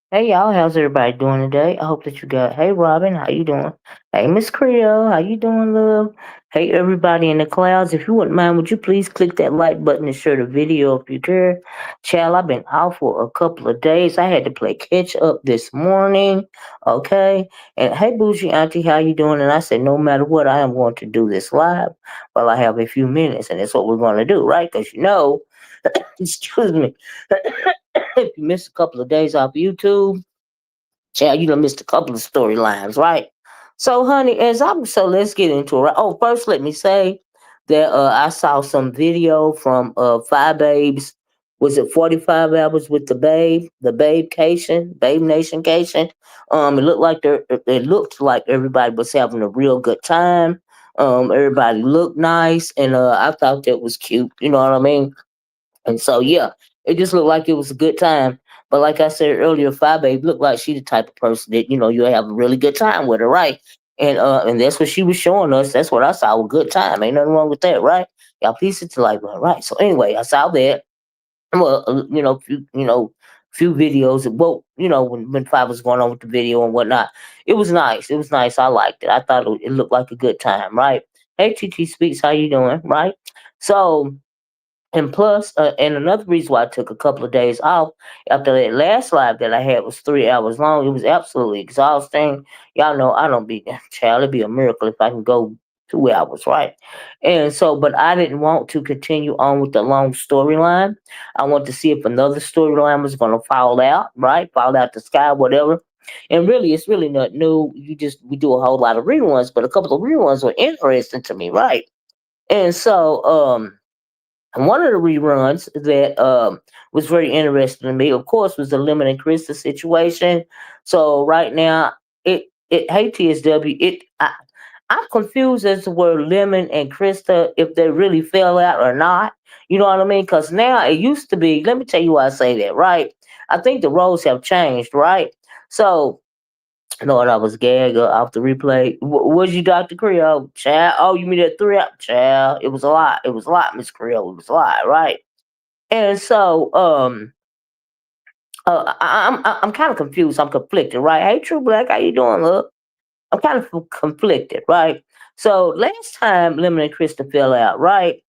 Hey y'all, how's everybody doing today? I hope that you got. Hey Robin, how you doing? Hey Miss Creole, how you doing, love? Hey everybody in the clouds, if you wouldn't mind, would you please click that like button and share the video if you care? Child, I've been out for a couple of days. I had to play catch up this morning. Okay, and hey Bougie Auntie, how you doing? And I said, no matter what, I am going to do this live while I have a few minutes, and that's what we're going to do, right? Because excuse me. If you missed a couple of days off YouTube, child, you done missed a couple of storylines, right? So, honey, let's get into it. Right? Oh, first, let me say that I saw some video from Five Babes. Was it 45 hours with the Babe Nation Cation? It looked like everybody was having a real good time. Everybody looked nice, and I thought that was cute. You know what I mean? And so yeah, it just looked like it was a good time. But like I said earlier, Five Babe looked like she the type of person that, you'll have a really good time with her, right? And that's what she was showing us. That's what I saw, a good time. Ain't nothing wrong with that, right? Y'all please sit to like right. So anyway, I saw that. Well, few videos. Well, when Five was going on with the video and whatnot, it was nice. It was nice. I liked it. I thought it looked like a good time, right? Hey, TT Speaks, how you doing, right? So and plus, and another reason why I took a couple of days off after that last live that I had was 3 hours long. It was absolutely exhausting. Y'all know I don't be child. It'd be a miracle if I can go 2 hours, right? And so, but I didn't want to continue on with the long storyline. I want to see if another storyline was going to fall out, right? Fall out the sky, whatever. And really, it's really not new. We do a whole lot of reruns, but a couple of reruns were interesting to me, right? And so, one of the reruns that was very interesting to me, of course, was the Lemon and Krista situation. So right now, hey TSW, I'm confused as to where Lemon and Krista, if they really fell out or not. You know what I mean? Because now it used to be. Let me tell you why I say that. Right? I think the roles have changed. Right? So Lord, I was gagged off the replay. Was you Dr. Creole? Child. Oh, you mean that 3 hour? Child. It was a lot. It was a lot, Miss Creole. It was a lot, right? And so, I'm kind of confused. I'm conflicted, right? Hey, True Black, how you doing, look? I'm kind of conflicted, right? So last time Lemon and Krista fell out, right?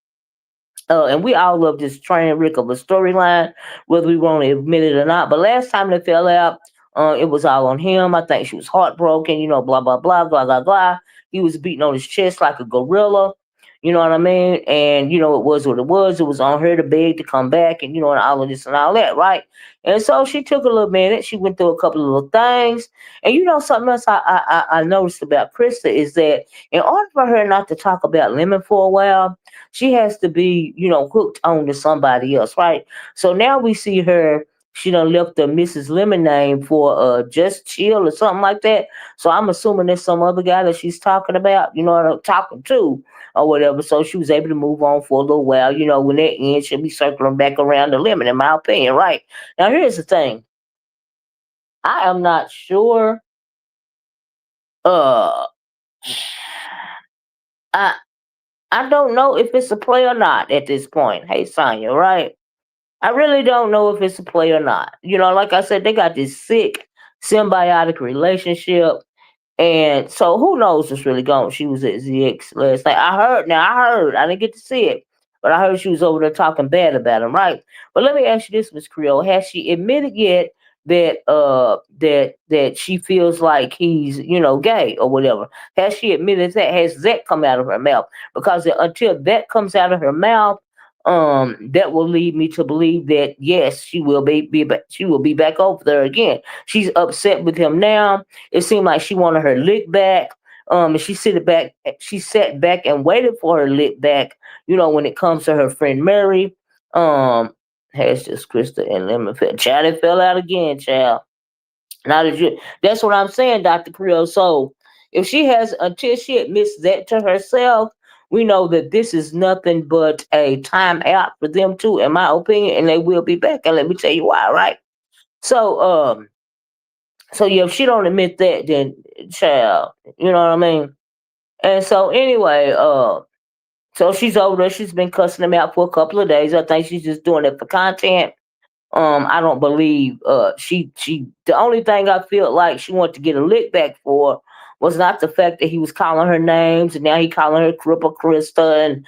And we all love this train wreck of a storyline, whether we want to admit it or not. But last time they fell out, it was all on him. I think she was heartbroken, blah, blah, blah, blah, blah, blah. He was beating on his chest like a gorilla. You know what I mean? And it was what it was. It was on her to beg to come back, and all of this and all that, right? And so she took a little minute. She went through a couple of little things, and something else I noticed about Krista is that in order for her not to talk about Lemon for a while, she has to be, hooked on to somebody else, right? So now we see her. She done left the Mrs. Lemon name for Just Chill or something like that. So I'm assuming there's some other guy that she's talking about, what I'm talking to or whatever. So she was able to move on for a little while. When that ends, she'll be circling back around the lemon, in my opinion, right? Now, here's the thing. I am not sure. Uh, I I don't know if it's a play or not at this point. Hey, Sonya, right? I really don't know if it's a play or not. Like I said, they got this sick symbiotic relationship. And so who knows what's really going on? She was at ZX last night. I didn't get to see it, but I heard she was over there talking bad about him, right? But let me ask you this, Miss Creole. Has she admitted yet that she feels like he's, gay or whatever? Has she admitted that? Has that come out of her mouth? Because until that comes out of her mouth, that will lead me to believe that yes, she will be back over there again. She's upset with him now. It seemed like she wanted her lick back. And she sat back and waited for her lick back, when it comes to her friend Mary. Um, has just Krista and Lemon fell. Child, it fell out again, child. Now that that's what I'm saying, Dr. Creel. So if she has until she admits that to herself, we know that this is nothing but a time out for them too, in my opinion, and they will be back. And let me tell you why, right? So so yeah, if she don't admit that, then child, you know what I mean? And so anyway, so she's over there, she's been cussing him out for a couple of days. I think she's just doing it for content. I don't believe she the only thing I feel like she wanted to get a lick back for was not the fact that he was calling her names and now he calling her Cripple Krista and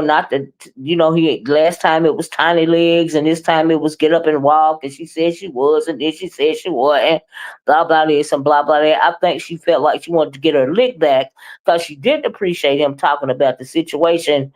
not that he last time it was tiny legs and this time it was get up and walk and she said she was and then she said she wasn't, blah blah this and blah blah that. I think she felt like she wanted to get her lick back because she didn't appreciate him talking about the situation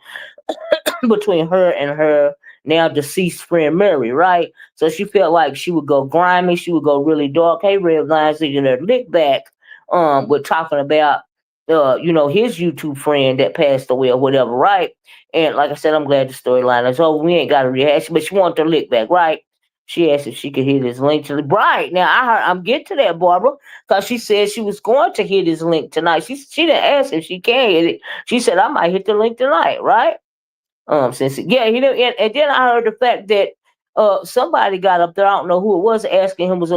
between her and her now deceased friend Mary, right? So she felt like she would go grimy, she would go really dark. Hey, Red Lines, to get her lick back. With talking about his YouTube friend that passed away or whatever, right? And like I said, I'm glad the storyline is over. We ain't got a rehash, but she wanted her lick back, right? She asked if she could hit his link to the right. Now I'm getting to that, Barbara, because she said she was going to hit his link tonight. She didn't ask if she can hit it. She said I might hit the link tonight, right? Since yeah, he didn't, and then I heard the fact that somebody got up there, I don't know who it was, asking him was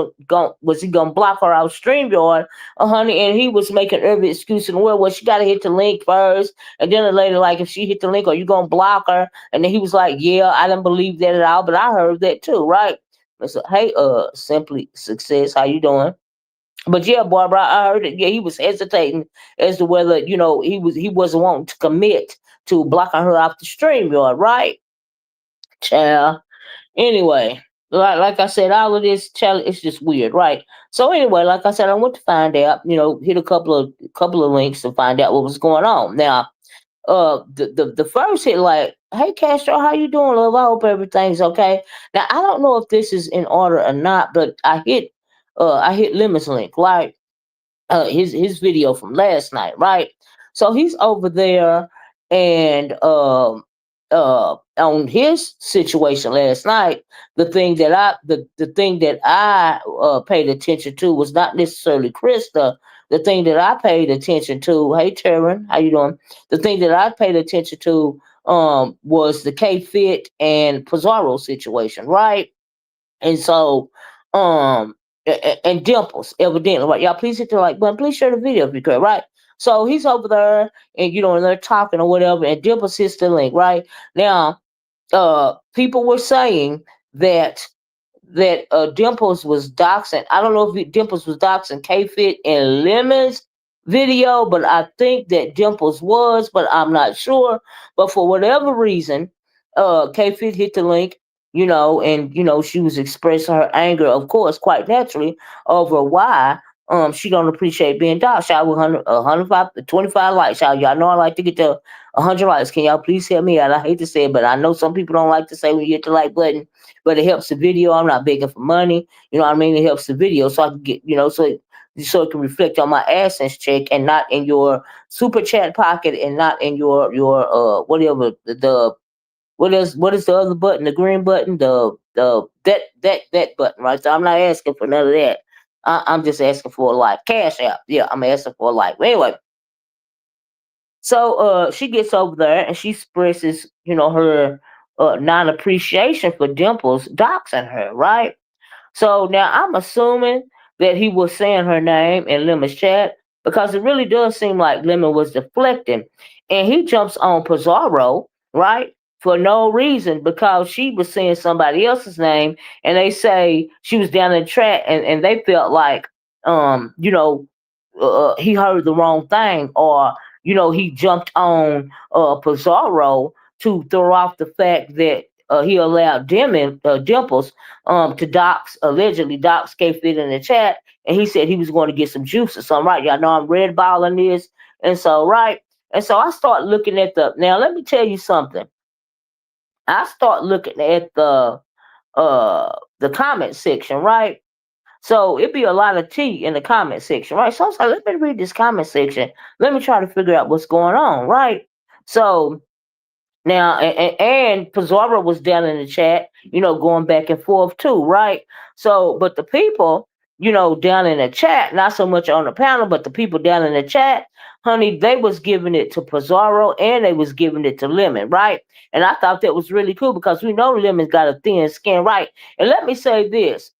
he gonna block her out StreamYard, honey, and he was making every excuse in the world. Well, she gotta hit the link first, and then the lady like, if she hit the link, are you gonna block her? And then he was like, yeah, I didn't believe that at all, but I heard that too, right? And so, hey, Simply Success, how you doing? But yeah, Barbara, I heard it. Yeah, he was hesitating as to whether he wasn't wanting to commit to blocking her off the stream yard, right? Child. Anyway, like I said, all of this, child, it's just weird, right? So anyway, like I said, I went to find out. Hit a couple of links to find out what was going on. Now, the first hit like, hey Castro, how you doing, love? I hope everything's okay. Now I don't know if this is in order or not, but I hit Lemon's link, right? His video from last night, right? So he's over there and on his situation last night, the thing that I paid attention to was not necessarily Krista. The thing that I paid attention to, hey Taryn, how you doing? The thing that I paid attention to was the K Fit and Pizarro situation, right? And so, and Dimples, evidently, right? Y'all, please hit the like button. Please share the video if you could, right? So he's over there, and and they're talking or whatever, and Dimples hits the link, right? Now, people were saying that Dimples was doxing. I don't know if Dimples was doxing K Fit and Lemon's video, but I think that Dimples was, but I'm not sure. But for whatever reason, K Fit hit the link, and she was expressing her anger, of course, quite naturally, over why she don't appreciate being doxed. Y'all with 25 likes. Y'all know I like to get to 100 likes. Can y'all please help me out? I hate to say it, but I know some people don't like to say when you hit the like button, but it helps the video. I'm not begging for money. You know what I mean? It helps the video so I can get, so it can reflect on my AdSense check and not in your super chat pocket and not in your whatever the what is the other button, the green button, the that button, right? So I'm not asking for none of that. I'm just asking for a like. Cash App. Yeah, I'm asking for a like. But anyway, so she gets over there and she expresses, her non-appreciation for Dimples doxing her, right? So now I'm assuming that he was saying her name in Lemon's chat because it really does seem like Lemon was deflecting. And he jumps on Pizarro, right? For no reason because she was saying somebody else's name and they say she was down in the track and they felt like um, you know, he heard the wrong thing or he jumped on Pizarro to throw off the fact that he allowed Dimples to allegedly dox K-Fit in the chat, and he said he was going to get some juice or something, right? Y'all know I'm red balling this, and so, right? And so I start looking at now let me tell you something. I start looking at the comment section, right? So it'd be a lot of tea in the comment section, right? So I was like, let me read this comment section. Let me try to figure out what's going on, right? So now, and Pizarro was down in the chat, going back and forth too, right? So, but the people, down in the chat, not so much on the panel, but the people down in the chat, honey, they was giving it to Pizarro and they was giving it to Lemon, right? And I thought that was really cool because we know Lemon's got a thin skin, right? And let me say this.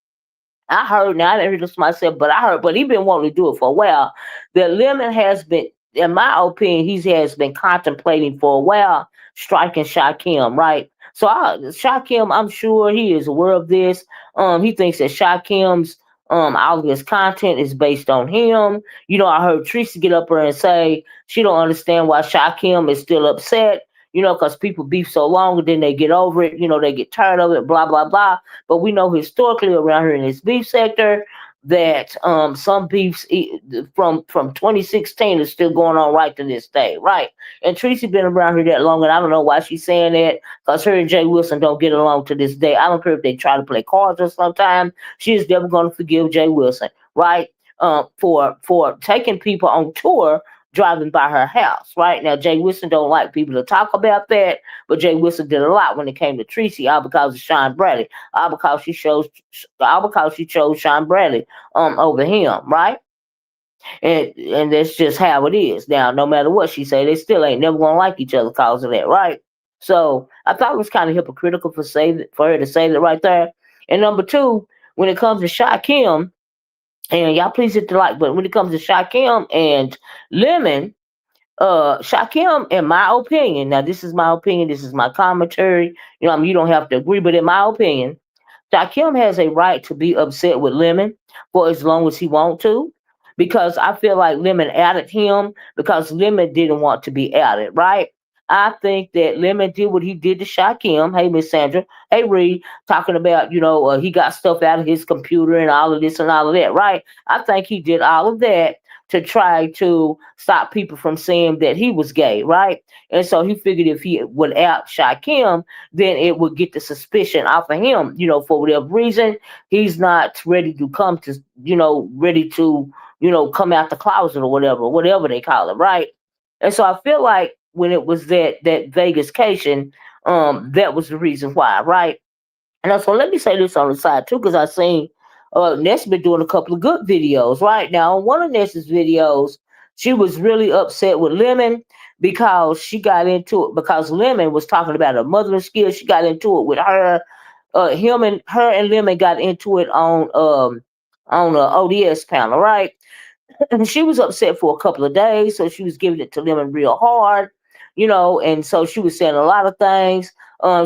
I heard, now I didn't hear this myself, but I heard, but he been wanting to do it for a while. That Lemon has been, in my opinion, he has been contemplating for a while striking Shaquem, right? So Shakim, I'm sure he is aware of this. He thinks that Shakim's all of his content is based on him. I heard Teresa get up there and say she don't understand why Shakim is still upset. Because people beef so long and then they get over it. They get tired of it. Blah blah blah. But we know historically around here in this beef sector that some beefs from 2016 is still going on right to this day, right? And Tracy been around here that long, and I don't know why she's saying that, because her and Jay Wilson don't get along to this day. I don't care if they try to play cards or sometime. She is never going to forgive Jay Wilson, right? For taking people on tour driving by her house, right? Now, Jay Wilson don't like people to talk about that, but Jay Wilson did a lot when it came to Tracy, all because of Sean Bradley, all because she chose Sean Bradley over him, right? And that's just how it is. Now, no matter what she say, they still ain't never gonna like each other cause of that, right? So I thought it was kind of hypocritical for her to say that right there. And number two, when it comes to Shakim, and y'all please hit the like button. When it comes to Shakim and Lemon, Shakim, in my opinion, now this is my opinion, this is my commentary. You don't have to agree, but in my opinion, Shakim has a right to be upset with Lemon for as long as he wants to, because I feel like Lemon outed him because Lemon didn't want to be outed, right? I think that Lemon did what he did to Shakim. Hey, Miss Sandra. Hey, Reed. Talking about, he got stuff out of his computer and all of this and all of that, right? I think he did all of that to try to stop people from saying that he was gay, right? And so he figured if he would out Shakim, then it would get the suspicion off of him, for whatever reason. He's not ready to come to, ready to, come out the closet or whatever they call it, right? And so I feel like when it was that Vegascation, that was the reason why, right? And so let me say this on the side too, because I seen Ness been doing a couple of good videos, right? Now on one of Ness's videos, she was really upset with Lemon because she got into it because Lemon was talking about her mothering skills. She got into it with her, her and Lemon got into it on a ODS panel, right? And she was upset for a couple of days, so she was giving it to Lemon real hard, and so she was saying a lot of things.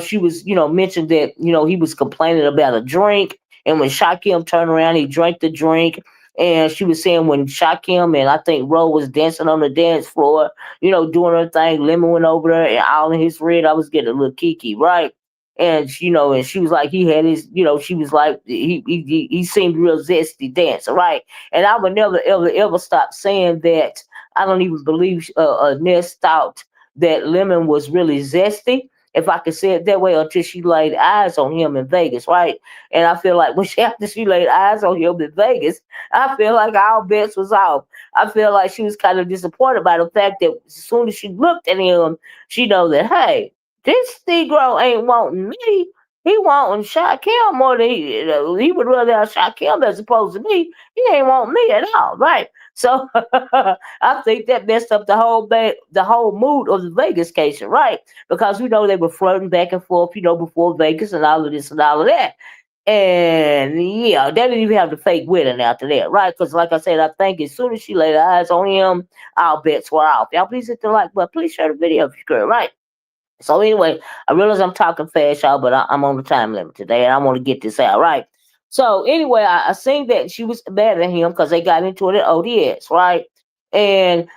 She was, mentioned that, he was complaining about a drink, and when Shakim turned around, he drank the drink. And she was saying when Shakim and I think Ro was dancing on the dance floor, doing her thing, Lemon went over there and all in his red, I was getting a little kiki, right? And and she was like, he had his, she was like, he seemed real zesty dancer, right? And I would never, ever, ever stop saying that. I don't even believe Ness thought that Lemon was really zesty, if I could say it that way, until she laid eyes on him in Vegas, right? And I feel like after she laid eyes on him in Vegas, I feel like all bets was off. I feel like she was kind of disappointed by the fact that as soon as she looked at him, she know that, hey, this Negro ain't wanting me. He wanting Shaquille more than he would rather have Shaquille as opposed to me. He ain't want me at all, right? So I think that messed up the whole mood of the Vegas case, right? Because they were flirting back and forth, before Vegas and all of this and all of that. And yeah, they didn't even have the fake wedding after that, right? Because like I said, I think as soon as she laid eyes on him, all bets were off. Y'all please hit the like button. Please share the video if you could, right? So anyway, I realize I'm talking fast, y'all, but I'm on the time limit today, and I want to get this out right. So anyway, I seen that she was mad at him because they got into it at ODS, right? And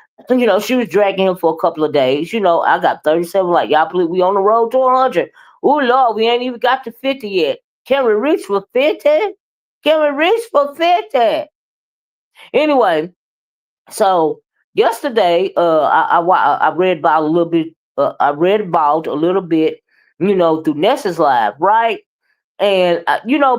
she was dragging him for a couple of days. I got 37. Like, y'all, please, we on the road to 100. Oh Lord, we ain't even got to 50 yet. Can we reach for 50? Can we reach for 50? Anyway, so yesterday, I read about a little bit. I read about a little bit, through Nessa's live, right? And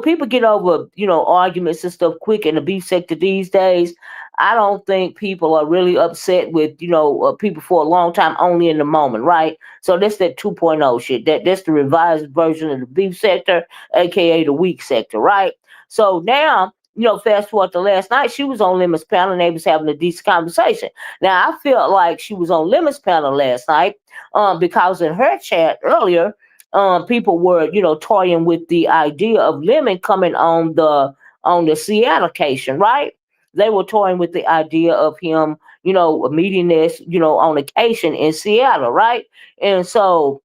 people get over arguments and stuff quick in the beef sector these days. I don't think people are really upset with people for a long time, only in the moment, right? So that's that 2.0 shit. That's the revised version of the beef sector, aka the weak sector, right? So now, fast forward to last night, she was on Lemon's panel and they was having a decent conversation. Now I felt like she was on Lemon's panel last night, because in her chat earlier, people were, toying with the idea of Lemon coming on the Seattle occasion, right? They were toying with the idea of him, meeting this, on occasion in Seattle, right? And so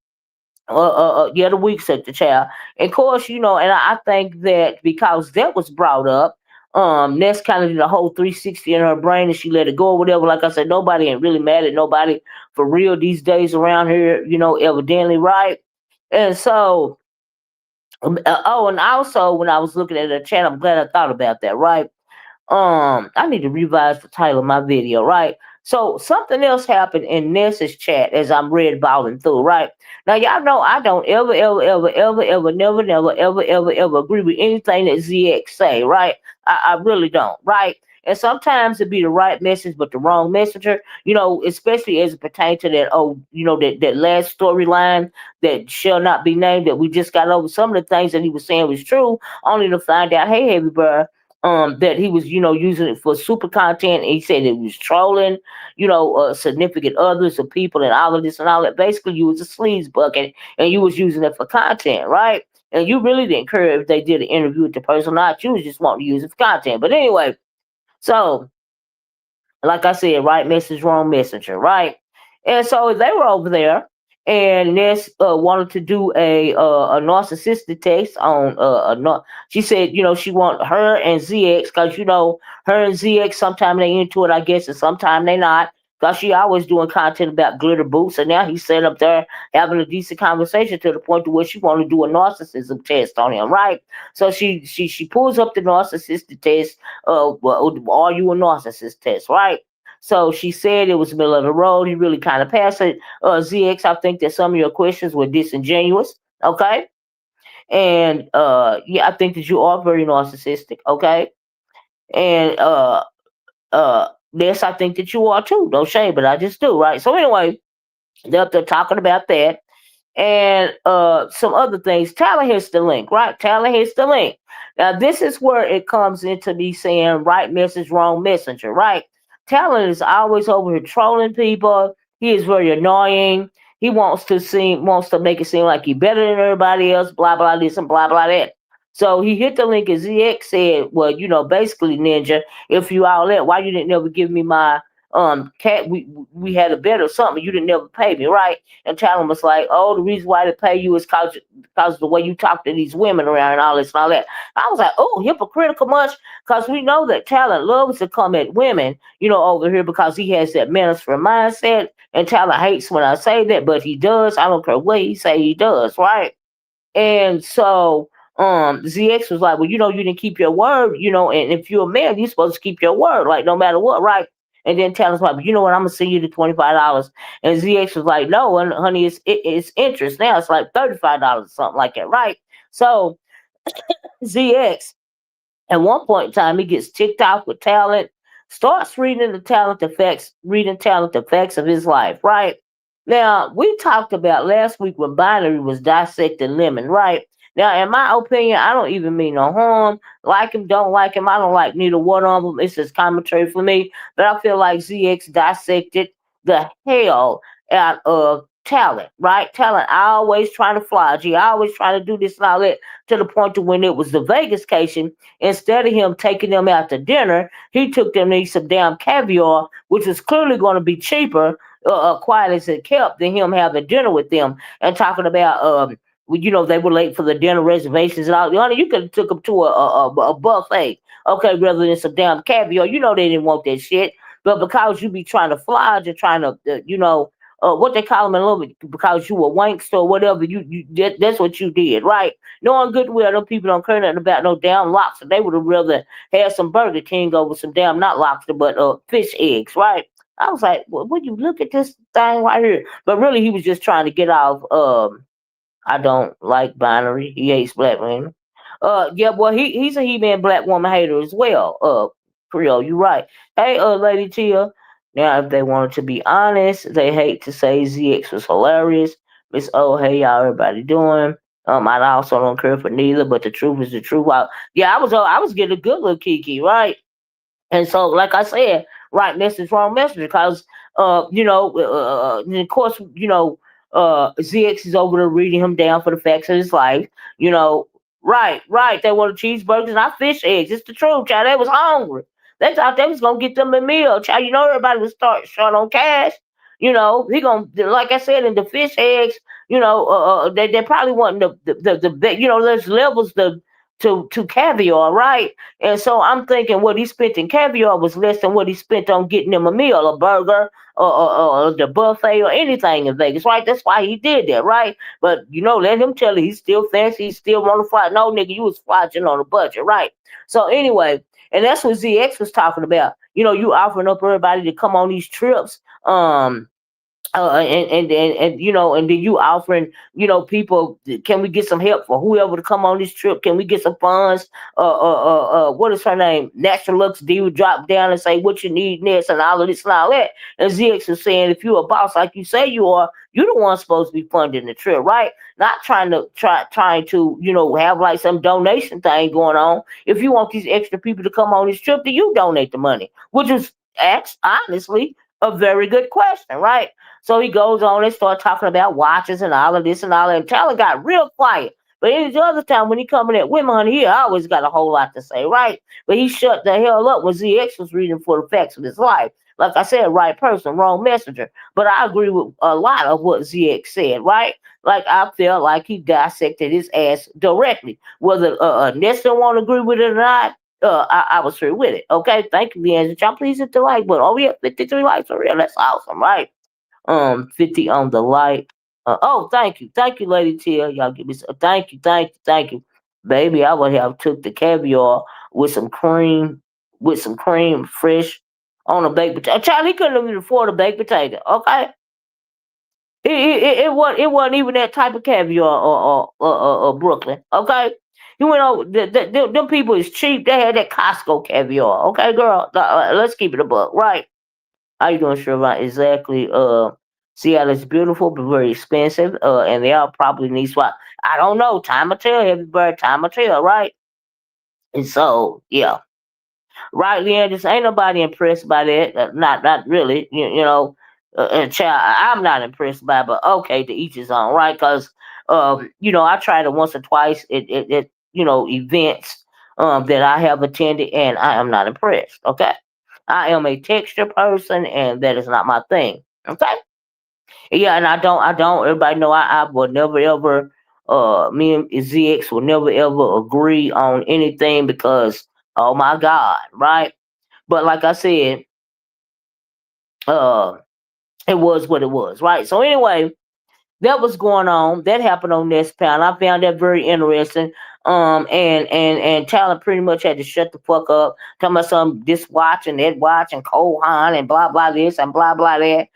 Yeah, the weak sector child. And of course, and I think that because that was brought up, Ness kind of did a whole 360 in her brain and she let it go or whatever. Like I said, nobody ain't really mad at nobody for real these days around here, evidently, right? And so, oh, and also when I was looking at the chat, I'm glad I thought about that, right? I need to revise the title of my video, right? So something else happened in Ness's chat as I'm red balling through, right? Now y'all know I don't ever, never agree with anything that ZX say, right? I really don't, right? And sometimes it be the right message, but the wrong messenger, especially as it pertains to that, that last storyline that shall not be named that we just got over. Some of the things that he was saying was true, only to find out, hey, everybody, that he was, using it for super content. And he said it was trolling, significant others of people and all of this and all that. Basically, you was a sleaze bucket and you was using it for content, right? And you really didn't care if they did an interview with the person or not. You was just wanting to use it for content. But anyway, so like I said, right message, wrong messenger, right? And so they were over there, and Ness wanted to do a narcissistic text on she said, she want her and ZX because her and ZX sometimes they into it, I guess, and sometimes they not. Because she always doing content about glitter boots, and now he's sitting up there having a decent conversation to the point to where she want to do a narcissism test on him, right? So she pulls up the narcissistic test, well, are you a narcissist test, right? So she said it was middle of the road. He really kind of passed it. ZX, I think that some of your questions were disingenuous. Okay. And yeah, I think that you are very narcissistic. Okay. And yes, I think that you are too. No shame, but I just do. Right. So anyway, they're up there talking about that and some other things. Talon hits the link, right? Talon hits the link. Now, this is where it comes into me saying right message, wrong messenger, right? Talon is always over here trolling people. He is very annoying. He wants to make it seem like he's better than everybody else, blah, blah, this and blah, blah, that. So he hit the link and ZX said, well, basically, Ninja, if you all that, why you didn't never give me my cat we had a bet or something, you didn't never pay me, right? And Talon was like, oh, the reason why they pay you is because the way you talk to these women around and all this and all that. I was like, oh, hypocritical much? Because we know that Talon loves to come at women, over here because he has that minister mindset. And Talon hates when I say that, but he does. I don't care what he say, he does, right? And so ZX was like, well, you didn't keep your word, and if you're a man, you're supposed to keep your word, like no matter what, right? And then Talon's like, but you know what, I'm gonna send you the $25. And ZX was like, no, honey, it's interest now. It's like $35 or something like that, right? So ZX at one point in time, he gets ticked off with Talent, starts reading Talent the facts of his life, right? Now, we talked about last week when Binary was dissecting Lemon, right? Now, in my opinion, I don't even mean no harm. Like him, don't like him. I don't like neither one of them. It's just commentary for me. But I feel like ZX dissected the hell out of Talent, right? Talent always trying to fly. He always trying to do this and all that to the point to when it was the Vegascation, instead of him taking them out to dinner, he took them to eat some damn caviar, which was clearly going to be cheaper, quiet as it kept, than him having dinner with them and talking about, they were late for the dinner reservations and all. Honey, you could have took them to a buffet, okay, rather than some damn caviar. They didn't want that shit. But because you be trying to fly, you're trying to, what they call them in a little bit, because you were wankster or whatever, that's what you did, right? Knowing good well, them people don't care nothing about no damn lobster. They would have rather had some Burger King over some damn, not lobster, but fish eggs, right? I was like, well, would you look at this thing right here? But really, he was just trying to get off. I don't like Binary. He hates black women. Yeah, well, he's a He-Man black woman hater as well. Creole, you right. Hey, Lady Tia. Now, if they wanted to be honest, they hate to say ZX was hilarious. Miss O, hey, y'all, everybody doing? I also don't care for neither, but the truth is the truth. Yeah, I was getting a good little kiki, right? And so, like I said, right message, wrong message, because and of course, ZX is over there reading him down for the facts of his life. You know, right. They wanted cheeseburgers, not fish eggs. It's the truth, child. They was hungry. They thought they was gonna get them a meal, child. Everybody was start short on cash. He gonna, like I said, in the fish eggs. they probably want there's levels to caviar, right? And so I'm thinking what he spent in caviar was less than what he spent on getting them a meal, a burger, or the buffet, or anything in Vegas, right? That's why he did that, right? But let him tell you he's still fancy, he still want to fly. No, nigga, you was flying on a budget, right? So anyway, and that's what ZX was talking about. You offering up everybody to come on these trips. And then you offering people, can we get some help for whoever to come on this trip, can we get some funds, what is her name, Natural Lux D would drop down and say what you need next and all of this and all that. And ZX is saying if you're a boss like you say you are, you're the one supposed to be funding the trip, right? Not trying to have like some donation thing going on. If you want these extra people to come on this trip, then you donate the money, which is honestly a very good question, right? So he goes on and start talking about watches and all of this and all that. And Talon got real quiet. But any other time when he coming at women, honey, he always got a whole lot to say, right? But he shut the hell up when ZX was reading for the facts of his life. Like I said, right person, wrong messenger. But I agree with a lot of what ZX said, right? Like I felt like he dissected his ass directly. Whether Nestor want to agree with it or not, I was through with it. Okay, thank you, Leandra. Y'all please hit the like button. Oh, we have 53 likes for real. That's awesome, right? 50 on the light. Oh, thank you, Lady Tia. Y'all give me some. Thank you, baby. I would have took the caviar with some cream, fresh on a baked potato. Child, he couldn't even afford a baked potato. Okay, it wasn't even that type of caviar or Brooklyn. Okay, you went over. Them people is cheap. They had that Costco caviar. Okay, girl. Let's keep it a buck, right? How you doing, Siobhan? Exactly. Seattle is beautiful, but very expensive. And they all probably need swap. I don't know. Time will tell, everybody. Time will tell, right? And so, yeah. Right, Leanne, just ain't nobody impressed by that. Not really. Child, I'm not impressed by it, but okay, to each his own, right? Because, I tried it once or twice at events that I have attended, and I am not impressed, okay? I am a texture person, and that is not my thing. Okay. Yeah, and I don't. Everybody know I will never ever. Me and ZX will never ever agree on anything because, oh my God, right? But like I said, uh, it was what it was, right? So anyway, that was going on. That happened on this panel. I found that very interesting. And Talent pretty much had to shut the fuck up, talking about some this watch and that watch and Cole Haan and blah blah this and blah blah that.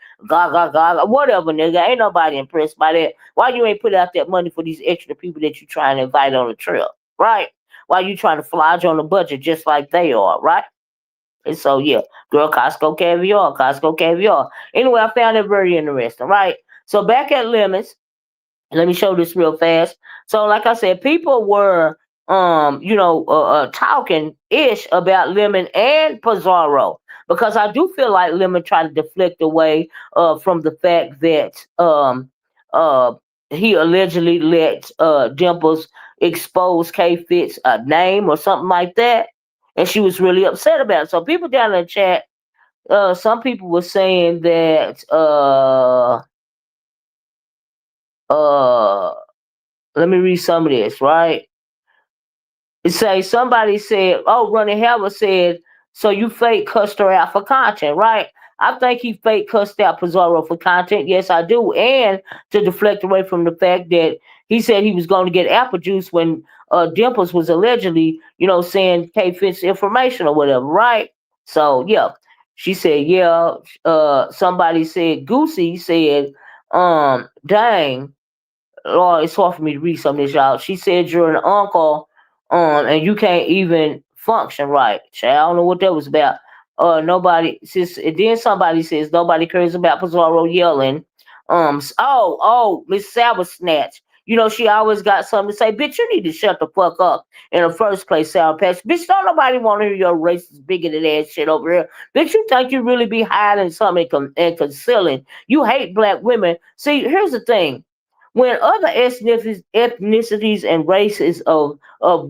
Whatever, nigga. Ain't nobody impressed by that. Why you ain't put out that money for these extra people that you trying to invite on the trip, right? Why you trying to flodge on the budget just like they are, right? And so yeah, girl, Costco caviar. Anyway, I found it very interesting, right? So back at Lemons, let me show this real fast. So, like I said, people were, talking ish about Lemon and Pizarro because I do feel like Lemon tried to deflect away from the fact that uh, he allegedly let Dimples expose K Fit's name or something like that, and she was really upset about it. So, people down in the chat, some people were saying that uh let me read some of this, right? It say somebody said, oh, Ronnie Howard said, so you fake cussed her out for content, right? I think he fake cussed out Pizarro for content. Yes, I do. And to deflect away from the fact that he said he was going to get apple juice when Dimples was allegedly, saying K Fitz information or whatever, right? So, yeah. She said, yeah. Somebody said, Goosey said, dang, Lord, it's hard for me to read some of this, y'all. She said you're an uncle, and you can't even function right. Child, I don't know what that was about. Nobody says. Then somebody says nobody cares about Pizarro yelling. Miss Sour Snatch. She always got something to say. Bitch, you need to shut the fuck up in the first place, Sour Patch. Bitch, don't nobody want to hear your racist, bigoted ass shit over here. Bitch, you think you really be hiding something and concealing. You hate black women. See, here's the thing. when other ethnicities and races of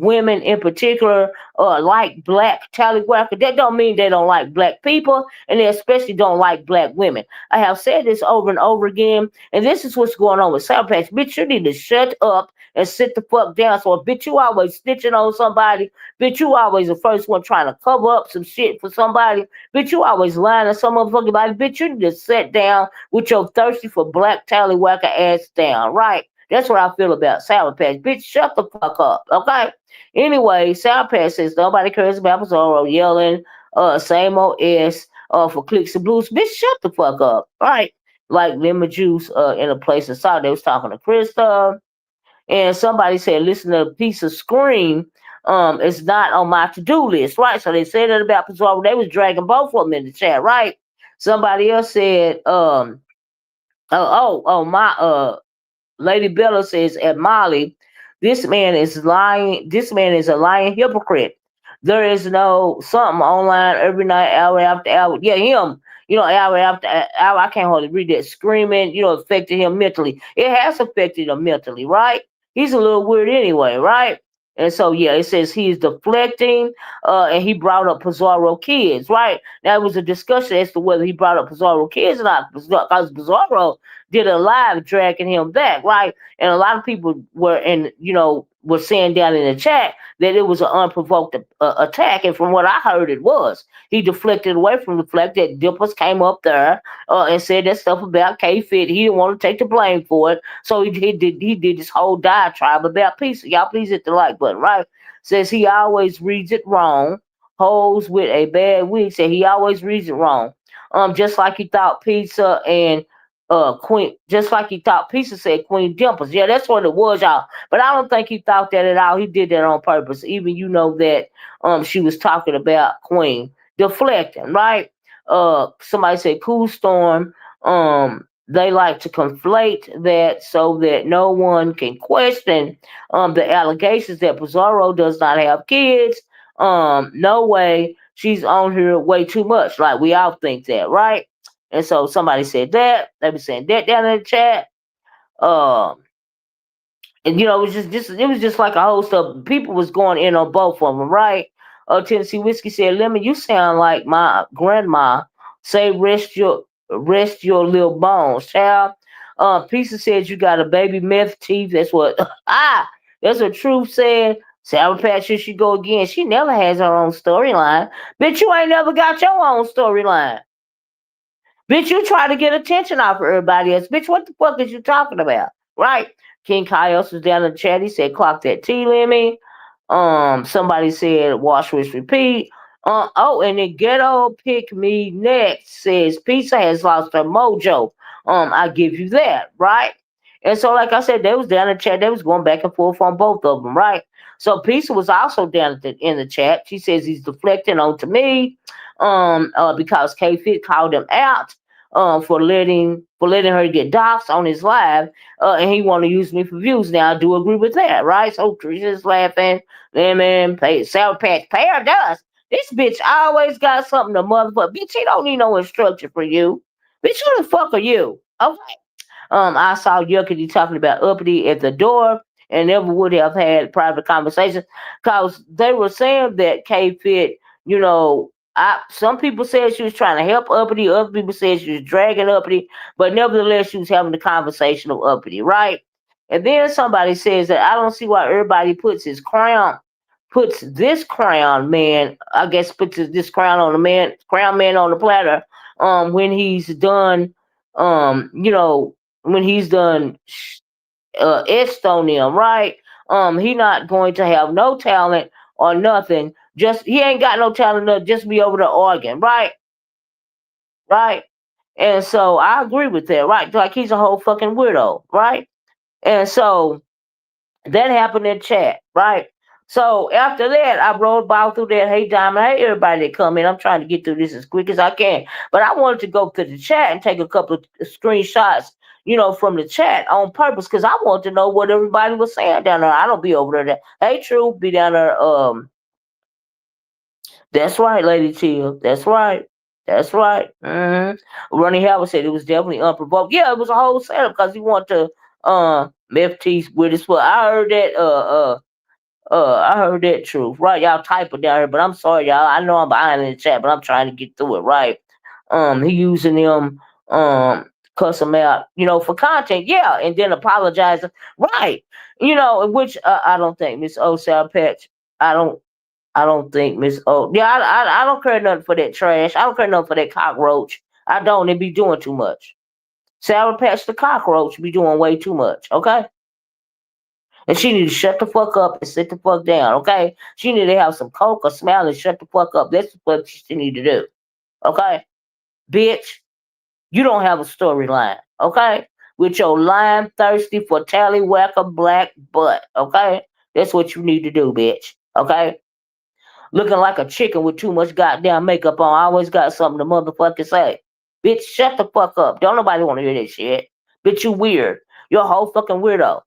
women in particular like black tallywacker, that don't mean they don't like black people, and they especially don't like black women. I have said this over and over again, and this is what's going on with Sour Patch. Bitch, you need to shut up and sit the fuck down. So, bitch, you always snitching on somebody. Bitch, you always the first one trying to cover up some shit for somebody. Bitch, you always lying to some motherfucking body. Bitch, you need to sit down with your thirsty for black tallywhacker ass down, right? That's what I feel about Sour Patch. Bitch, shut the fuck up, okay? Anyway, Sour Patch says nobody cares about Bizarro yelling, same old S, for clicks and blues. Bitch, shut the fuck up, right? Like lemon juice, in a place of salt. They was talking to Krista, and somebody said, listen to a piece of scream. It's not on my to-do list, right? So they said that about Bizarro. They was dragging both of them in the chat, right? Somebody else said, my Lady Bella says at Molly, this man is lying. This man is a lying hypocrite. There is no something online every night, hour after hour. Yeah, him. Hour after hour. I can't hardly read that screaming. Affected him mentally. It has affected him mentally, right? He's a little weird anyway, right? And so yeah, it says he's deflecting, and he brought up Pizarro kids, right? That was a discussion as to whether he brought up Pizarro kids or not, because Pizarro did a live dragging him back, right? And a lot of people were saying down in the chat that it was an unprovoked attack, and from what I heard, it was. He deflected away from the fact that Dippers came up there and said that stuff about K-Fit. He didn't want to take the blame for it, so he did this whole diatribe about pizza. Y'all please hit the like button, right? Says he always reads it wrong. Hoes with a bad wig said he always reads it wrong. Just like he thought pizza and Queen, just like he thought Pizza said Queen Dimples. Yeah, that's what it was, y'all. But I don't think he thought that at all. He did that on purpose. Even that she was talking about Queen deflecting, right? Somebody said Cool Storm. They like to conflate that so that no one can question the allegations that Pizarro does not have kids. No way. She's on here way too much. Like we all think that, right? And so somebody said that. They were saying that down in the chat. Um, and it was just like a host of people was going in on both of them, right? Tennessee Whiskey said, Lemon, you sound like my grandma. Say rest your little bones, child. Pizza said you got a baby meth teeth. That's what that's what Truth said. Sour Patch, here she go again. She never has her own storyline. Bitch, you ain't never got your own storyline. Bitch, you try to get attention off of everybody else. Bitch, what the fuck is you talking about? Right? King Kaios was down in the chat. He said, clock that T, Lemmy. Somebody said, wash, rinse, repeat. And then Ghetto Pick Me Next says, Pizza has lost her mojo. I give you that, right? And so, like I said, they was down in the chat. They was going back and forth on both of them, right? So Pizza was also down in the chat. She says he's deflecting onto me, because K Fit called him out for letting her get doxxed on his live, and he want to use me for views. Now I do agree with that, right? So Teresa's laughing. Lemon, pay Sour Patch, pay her dust. This bitch always got something to motherfucker. Bitch, he don't need no instruction for you. Bitch, who the fuck are you? Okay. I saw Yuckity talking about uppity at the door and never would have had private conversations because they were saying that K Fit, some people said she was trying to help uppity, other people said she was dragging uppity, but nevertheless she was having the conversation of uppity, right? And then somebody says that I don't see why everybody puts this crown man, I guess puts this crown man on the platter, when he's done, when he's done etched on them, right? He not going to have no talent or nothing. Just he ain't got no talent, just be over the organ, right? Right? And so I agree with that, right? Like he's a whole fucking weirdo, right? And so that happened in chat, right? So after that, I rolled by through that. Hey, Diamond. Hey, everybody that come in. I'm trying to get through this as quick as I can. But I wanted to go to the chat and take a couple of screenshots, from the chat on purpose because I want to know what everybody was saying down there. I don't be over there. Hey, True, be down there. That's right, Lady Chill. That's right. That's right. Ronnie Howard said it was definitely unprovoked. Yeah, it was a whole setup because he wanted to Meth Teeth with us. Well, I heard that truth, right? Y'all type it down here, but I'm sorry, y'all. I know I'm behind in the chat, but I'm trying to get through it, right? He using them, cuss them out, for content, yeah, and then apologizing, right? Which I don't think Miss O Sour Patch. I don't, I don't think Miss O. Yeah, I don't care nothing for that trash. I don't care nothing for that cockroach. I don't. It be doing too much. Sour Patch the cockroach be doing way too much. Okay. And she need to shut the fuck up and sit the fuck down, okay? She need to have some coke or smile and shut the fuck up. That's what she need to do, okay? Bitch, you don't have a storyline, okay? With your lime thirsty for tallywhacker black butt, okay? That's what you need to do, bitch, okay? Looking like a chicken with too much goddamn makeup on. I always got something to motherfucking say. Bitch, shut the fuck up. Don't nobody want to hear that shit. Bitch, you weird. You're a whole fucking weirdo.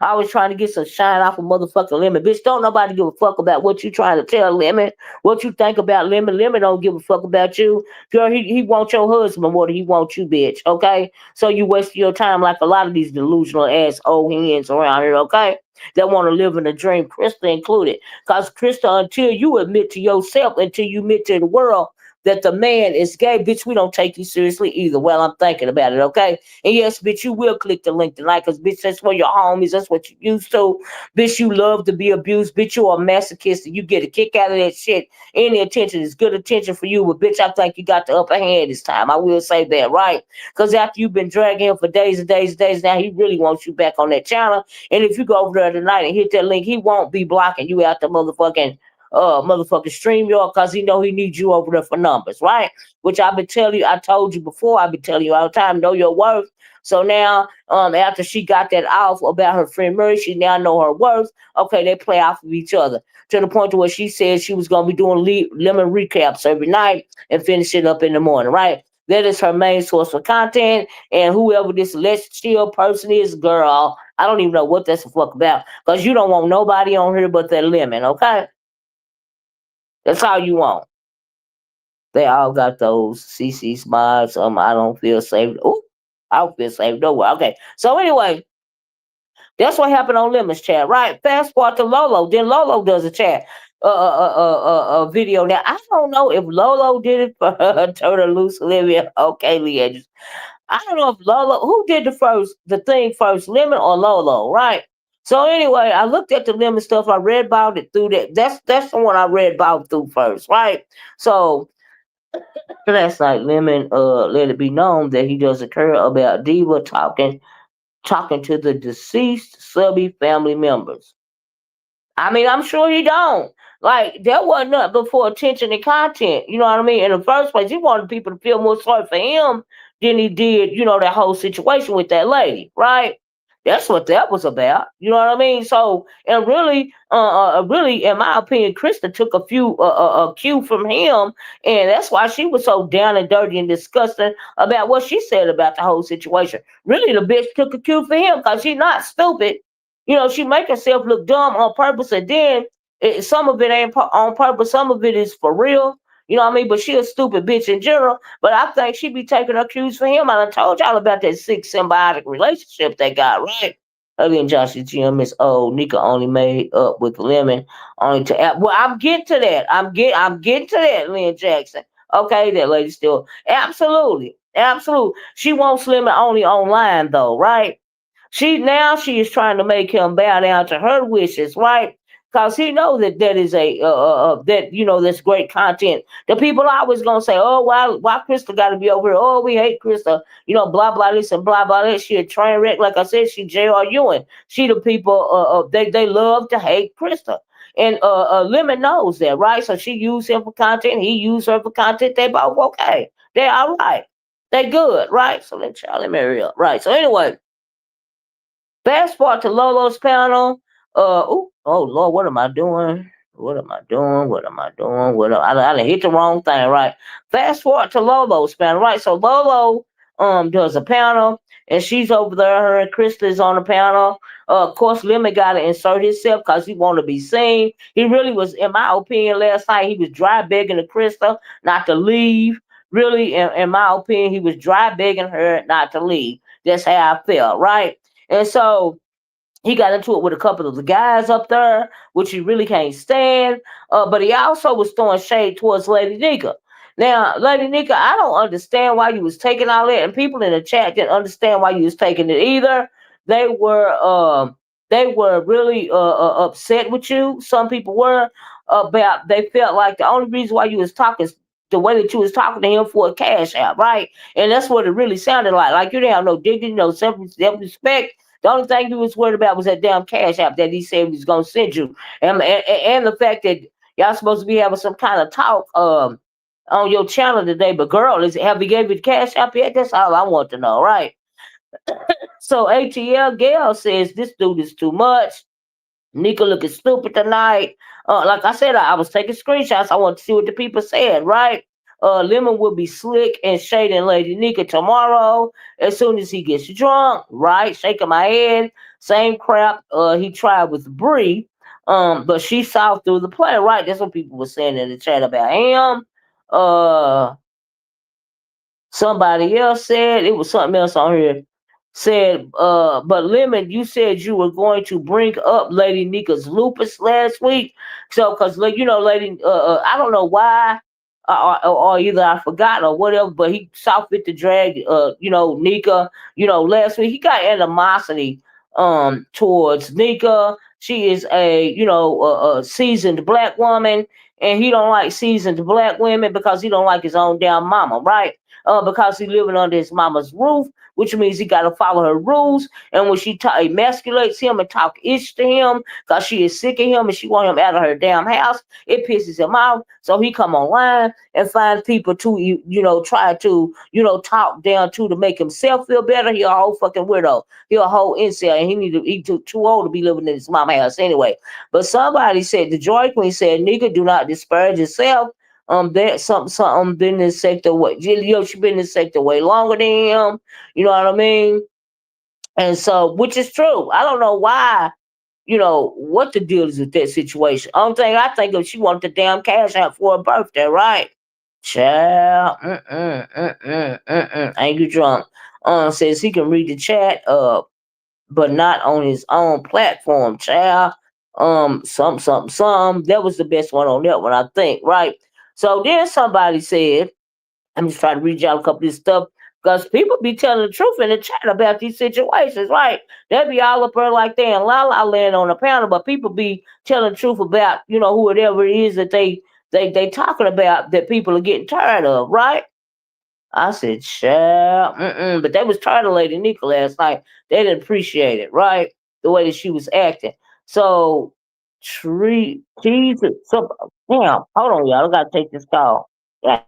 I was trying to get some shine off of motherfucking Lemon. Bitch, don't nobody give a fuck about what you trying to tell Lemon. What you think about Lemon. Lemon don't give a fuck about you. Girl, he wants your husband more than he wants you, bitch. Okay? So you waste your time like a lot of these delusional ass old hens around here, okay? That want to live in a dream, Krista included. Because Krista, until you admit to yourself, until you admit to the world that the man is gay, bitch, we don't take you seriously either. Well, I'm thinking about it, okay? And yes, bitch, you will click the link tonight because, bitch, that's where your home is. That's what you used to. Bitch, you love to be abused. Bitch, you are a masochist and you get a kick out of that shit. Any attention is good attention for you. But, bitch, I think you got the upper hand this time. I will say that, right? Because after you've been dragging him for days and days and days, now he really wants you back on that channel. And if you go over there tonight and hit that link, he won't be blocking you out the motherfucking stream y'all because he know he needs you over there for numbers, right? Which I've been telling you, I told you before, I've been telling you all the time, know your worth. So now, after she got that off about her friend Murray, she now know her worth. Okay, they play off of each other to the point to where she said she was gonna be doing lemon recaps every night and finish it up in the morning, right? That is her main source for content. And whoever this let's chill person is, girl, I don't even know what that's a fuck about. Because you don't want nobody on here but that lemon, okay? That's all you want. They all got those CC smiles. I don't feel safe. Ooh, I don't feel safe nowhere. Okay. So anyway, that's what happened on Lemon's chat, right? Fast forward to Lolo. Then Lolo does a chat, video. Now I don't know if Lolo did it for her, turn her loose, Olivia. Okay, Leah. I don't know if Lolo who did the thing first, Lemon or Lolo, right? So anyway, I looked at the Lemon stuff. I read about it through that. That's the one I read about through first, right? So last night, Lemon let it be known that he doesn't care about Diva talking to the deceased subby family members. I mean, I'm sure he don't. Like, that wasn't nothing but for attention and content. You know what I mean? In the first place, he wanted people to feel more sorry for him than he did, that whole situation with that lady, right? That's what that was about. You know what I mean? So, and really, in my opinion, Krista took a cue from him, and that's why she was so down and dirty and disgusting about what she said about the whole situation. Really, the bitch took a cue for him because she's not stupid. She make herself look dumb on purpose, and then some of it ain't on purpose, some of it is for real. You know what I mean? But she a stupid bitch in general. But I think she be taking her cues for him. And I told y'all about that sick symbiotic relationship they got, right? Early in Josh's gym, Miss O, Nica only made up with Lemon only to well, I'm getting to that. I'm getting to that, Lynn Jackson. Okay, that lady still absolutely. Absolutely. She wants Lemon only online though, right? She is trying to make him bow down to her wishes, right? Because he knows that is that's great content. The people always gonna say, "Oh, why Krista got to be over here? Oh, we hate Krista." Blah blah this and blah blah that. She a train wreck, like I said. She J.R. Ewing. She the people. They love to hate Krista, and Lemon knows that, right? So she used him for content. He used her for content. They both okay. They all right. They good, right? So let Charlie marry up, right? So anyway. Fast forward to Lolo's panel. Oh Lord, what am I doing? What am I doing? What am I doing? I hit the wrong thing, right? Fast forward to Lolo's panel, right? So Lolo does a panel, and she's over there. Her and Krista is on the panel. Of course, Lemon got to insert himself because he want to be seen. He really was, in my opinion, last night he was dry begging to Krista not to leave. Really, in my opinion, he was dry begging her not to leave. That's how I felt, right? And so he got into it with a couple of the guys up there, which he really can't stand. But he also was throwing shade towards Lady Nica. Now, Lady Nica, I don't understand why you was taking all that, and people in the chat didn't understand why you was taking it either. They were they were really upset with you. Some people were about. They felt like the only reason why you was talking is the way that you was talking to him for a cash out, right? And that's what it really sounded like. Like you didn't have no dignity, no self respect. The only thing you was worried about was that damn cash app that he said he was gonna send you, and the fact that y'all supposed to be having some kind of talk on your channel today. But girl, have you gave you the cash app yet? That's all I want to know, right? So ATL Gail says this dude is too much. Nica looking stupid tonight. Like I said, I was taking screenshots. I want to see what the people said, right? Lemon will be slick and shading Lady Nica tomorrow as soon as he gets drunk, right? Shaking my head. Same crap he tried with Bree. But she saw through the play, right? That's what people were saying in the chat about him. Uh Somebody else said it was something else on here. Said, but Lemon, you said you were going to bring up Lady Nica's lupus last week. So, because like you know, Lady, I don't know why, or either I forgot or whatever. But he saw fit to drag, Nica. Last week he got animosity towards Nica. She is a seasoned black woman, and he don't like seasoned black women because he don't like his own damn mama, right? Because he's living under his mama's roof, which means he got to follow her rules. And when she emasculates him and talk ish to him, because she is sick of him and she want him out of her damn house, it pisses him off. So he come online and find people to try to talk down to make himself feel better. He a whole fucking weirdo. He a whole incel, and he too old to be living in his mama house anyway. But somebody said the Joy Queen said, "Nigga, do not disparage yourself." That something been in this sector she been in this sector way longer than him. You know what I mean? And so, which is true. I don't know why. What the deal is with that situation. Only thing I think of, she wanted the damn cash out for her birthday, right? Child, ain't you drunk? Says he can read the chat, but not on his own platform, child. Some. That was the best one on that one, I think, right? So then somebody said, I'm just trying to read y'all a couple of this stuff because people be telling the truth in the chat about these situations, right? They be all up there like they in La La Land on the panel, but people be telling the truth about, whatever it is that they talking about that people are getting tired of, right? I said, child, but they was tired of Lady Nica last night. They didn't appreciate it, right? The way that she was acting. So, Jesus, damn, hold on, y'all. I gotta take this call. Yeah.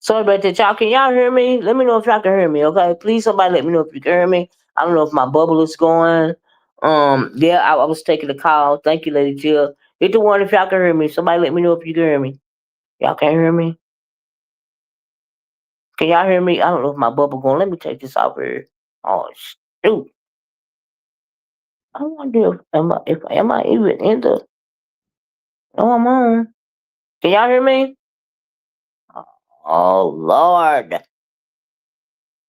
Sorry about that, y'all. Can y'all hear me? Let me know if y'all can hear me, okay? Please, somebody let me know if you can hear me. I don't know if my bubble is going. Yeah, I was taking the call. Thank you, Lady Jill. Hit the one if y'all can hear me. Somebody let me know if you can hear me. Y'all can't hear me? Can y'all hear me? I don't know if my bubble going. Let me take this off here. Oh shoot! I wonder if am I even in the? No, I'm on. Can y'all hear me? Oh Lord!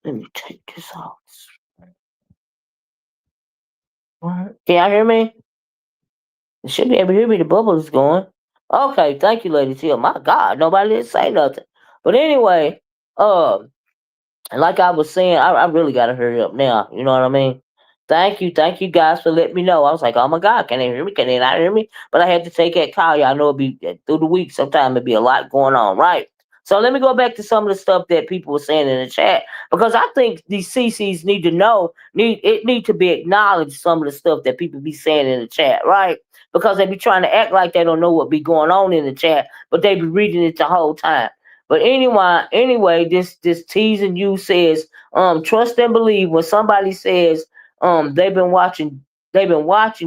Let me take this off. Can y'all hear me? You should be able to hear me. The bubble is going. Okay, thank you, ladies. Here, my God, nobody didn't say nothing. But anyway, um. And like I was saying, I really gotta hurry up now. You know what I mean? Thank you guys for letting me know. I was like, oh my God, can they hear me? Can they not hear me? But I had to take that call. Y'all know it'd be through the week. Sometimes it'd be a lot going on, right? So let me go back to some of the stuff that people were saying in the chat because I think these CCs need to know, need to be acknowledged. Some of the stuff that people be saying in the chat, right? Because they be trying to act like they don't know what be going on in the chat, but they be reading it the whole time. But anyway, this teasing you says, trust and believe when somebody says, they've been watching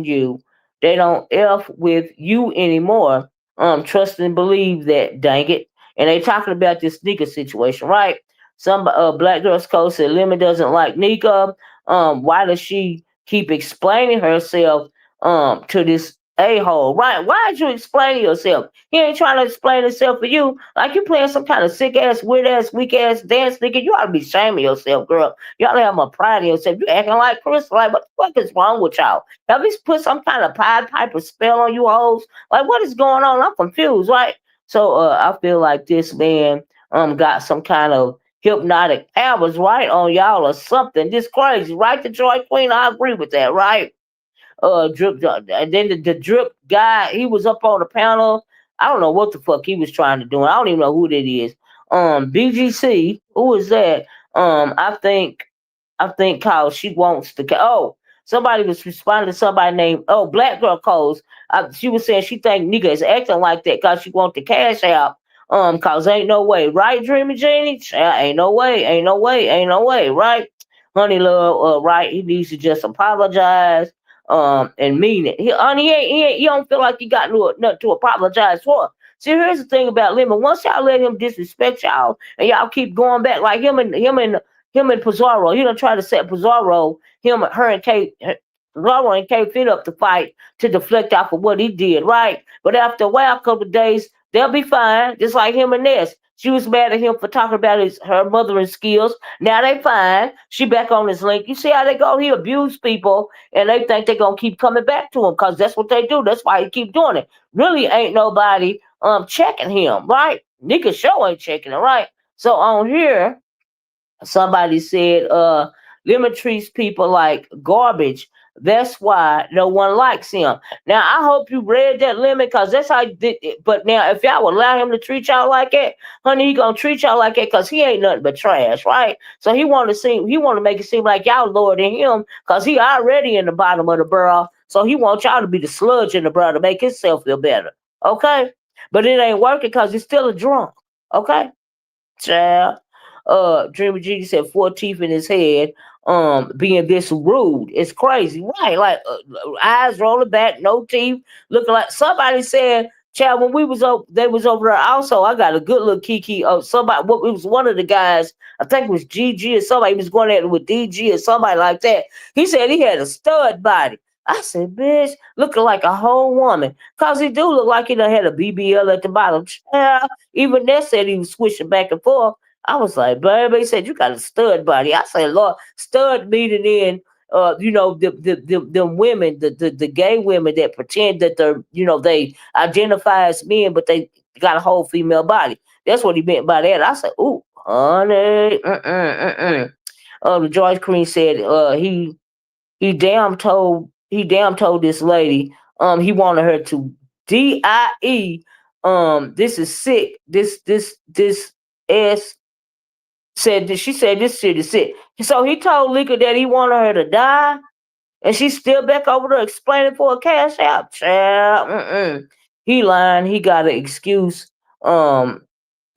you, they don't f with you anymore. Trust and believe that, dang it. And they talking about this Nica situation, right? Some black girls code said Lemon doesn't like Nica. Why does she keep explaining herself to this a-hole? Right? Why did you explain yourself? He ain't trying to explain himself for you. Like you playing some kind of sick ass, weird ass, weak ass dance, nigga. You ought to be ashamed of yourself, girl. You ought to have more pride in yourself. You acting like Chris. Like, what the fuck is wrong with y'all? Have we put some kind of Pied Piper spell on you hoes? Like, what is going on? I'm confused, right? So I feel like this man got some kind of hypnotic powers, right, on y'all or something. This crazy, right? The Joy Queen, I agree with that, right? Drip, and then the drip guy, he was up on the panel. I don't know what the fuck he was trying to do. I don't even know who that is. BGC, who is that? I think cause she wants to. Oh, somebody was responding to somebody named Black Girl Codes. She was saying she think nigga is acting like that cause she want the cash out. Cause ain't no way, right, Dreamy Genie? Ain't no way, ain't no way, ain't no way, right? Honey Love, right? He needs to just apologize and mean it. He don't feel like he got nothing to apologize for. See, here's the thing about Lemon. Once y'all let him disrespect y'all and y'all keep going back, like him and Pizarro, he don't try to set Pizarro, her and Kate, Pizarro and Kate fit up to fight to deflect off of what he did, right? But after a while, a couple of days, they'll be fine, just like him and Ness. She was mad at him for talking about her mothering skills. Now they fine. She back on his link. You see how they go? He abuse people, and they think they're gonna keep coming back to him because that's what they do. That's why he keep doing it. Really ain't nobody checking him, right? Nika show ain't checking it, right? So on here, somebody said Lemon treats people like garbage. That's why no one likes him. Now I hope you read that, Lemon, because that's how he did it. But now if y'all would allow him to treat y'all like that, honey, he gonna treat y'all like that because he ain't nothing but trash, right? So he want to make it seem like y'all lower than him because he already in the bottom of the barrel. So he wants y'all to be the sludge in the barrel to make himself feel better. Okay? But it ain't working because he's still a drunk. Okay? Child. Dreamer G said 4 teeth in his head, being this rude. It's crazy. Right. Like eyes rolling back, no teeth, looking like somebody said, child, when we was over they was over there also, I got a good little kiki of somebody it was one of the guys, I think it was GG or somebody, he was going at it with DG or somebody like that. He said he had a stud body. I said, bitch, looking like a whole woman. Cause he do look like he done had a BBL at the bottom. Child, even that said he was switching back and forth. I was like, baby, he said, you got a stud body. I said, Lord, stud meaning in, them women, the gay women that pretend that they're, they identify as men, but they got a whole female body. That's what he meant by that. I said, ooh, honey, the George Green said, he damn told this lady, he wanted her to DIE. This is sick. This S said that she said this shit is sick. So he told Lika that he wanted her to die, and she's still back over there explaining for a cash out. Child, he lying. He got an excuse in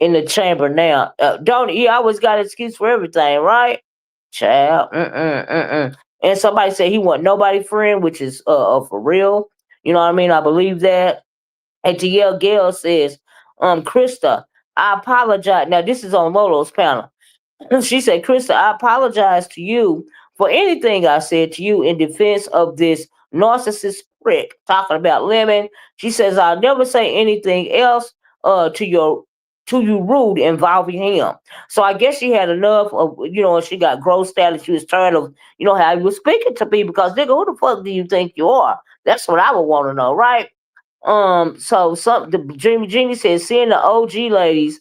the chamber now. Don't he always got an excuse for everything, right? Child, and somebody said he want nobody friend, which is for real. You know what I mean? I believe that. ATL Gale says, Christa, I apologize. Now this is on Lolo's panel. She said, Krista, I apologize to you for anything I said to you in defense of this narcissist prick talking about Lemon. She says, I'll never say anything else to you rude involving him. So I guess she had enough of, she got grossed out and she was tired of, how you were speaking to me because nigga, who the fuck do you think you are? That's what I would want to know, right? So the Dreamy Genie says seeing the OG ladies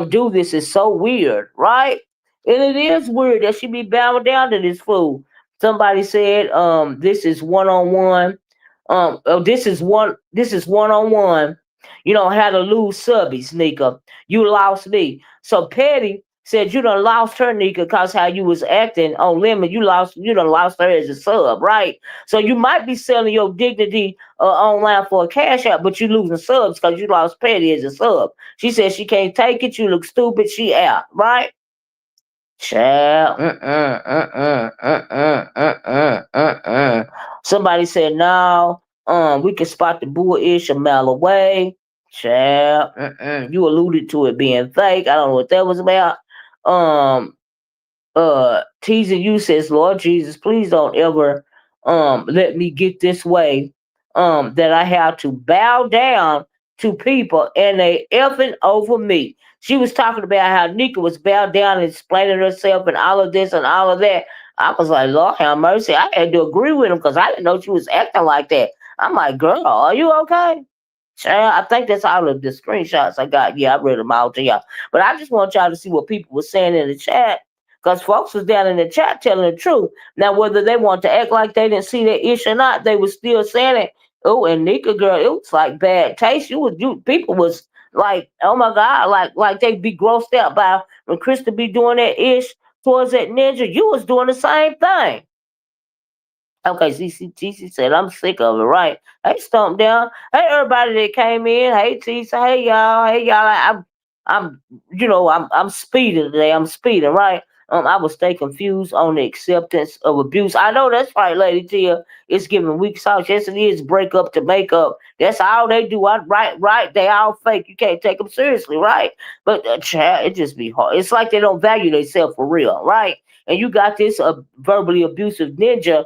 do this is so weird, right? And it is weird that she be bowing down to this fool. Somebody said this is one on one. This is one on one. You know how to lose subbies, Nica. You lost me. So Petty said you done lost her, Nica, cause how you was acting on Lemon. You done lost her as a sub, right? So you might be selling your dignity online for a cash out, but you losing subs because you lost Petty as a sub. She said she can't take it. You look stupid. She out, right? Child. Somebody said no. We can spot the bullish a mile away. Child. You alluded to it being fake. I don't know what that was about. Um, teasing you says, Lord Jesus, please don't ever let me get this way that I have to bow down to people and they effing over me. She was talking about how Nica was bowed down and explaining herself and all of this and all of that. I was like, Lord have mercy. I had to agree with him because I didn't know she was acting like that. I'm like, girl, are you okay? Child, I think that's all of the screenshots I got. Yeah, I read them all to y'all. But I just want y'all to see what people were saying in the chat. Because folks was down in the chat telling the truth. Now, whether they want to act like they didn't see that ish or not, they was still saying it. Oh, and Nica girl, it was like bad taste. People was like, oh my God, like they be grossed out by when Krista be doing that ish towards that ninja. You was doing the same thing. Okay, CC said, I'm sick of it, right? Hey, Stomp Down. Hey, everybody that came in. Hey, Tisa. Hey, y'all. Hey, y'all. I'm speeding today. I'm speeding, right? I will stay confused on the acceptance of abuse. I know that's right, Lady Tia. It's giving weak sauce. Yes, it is break up to make up. That's all they do. Right. They all fake. You can't take them seriously, right? But, child, it just be hard. It's like they don't value themselves for real, right? And you got this verbally abusive ninja,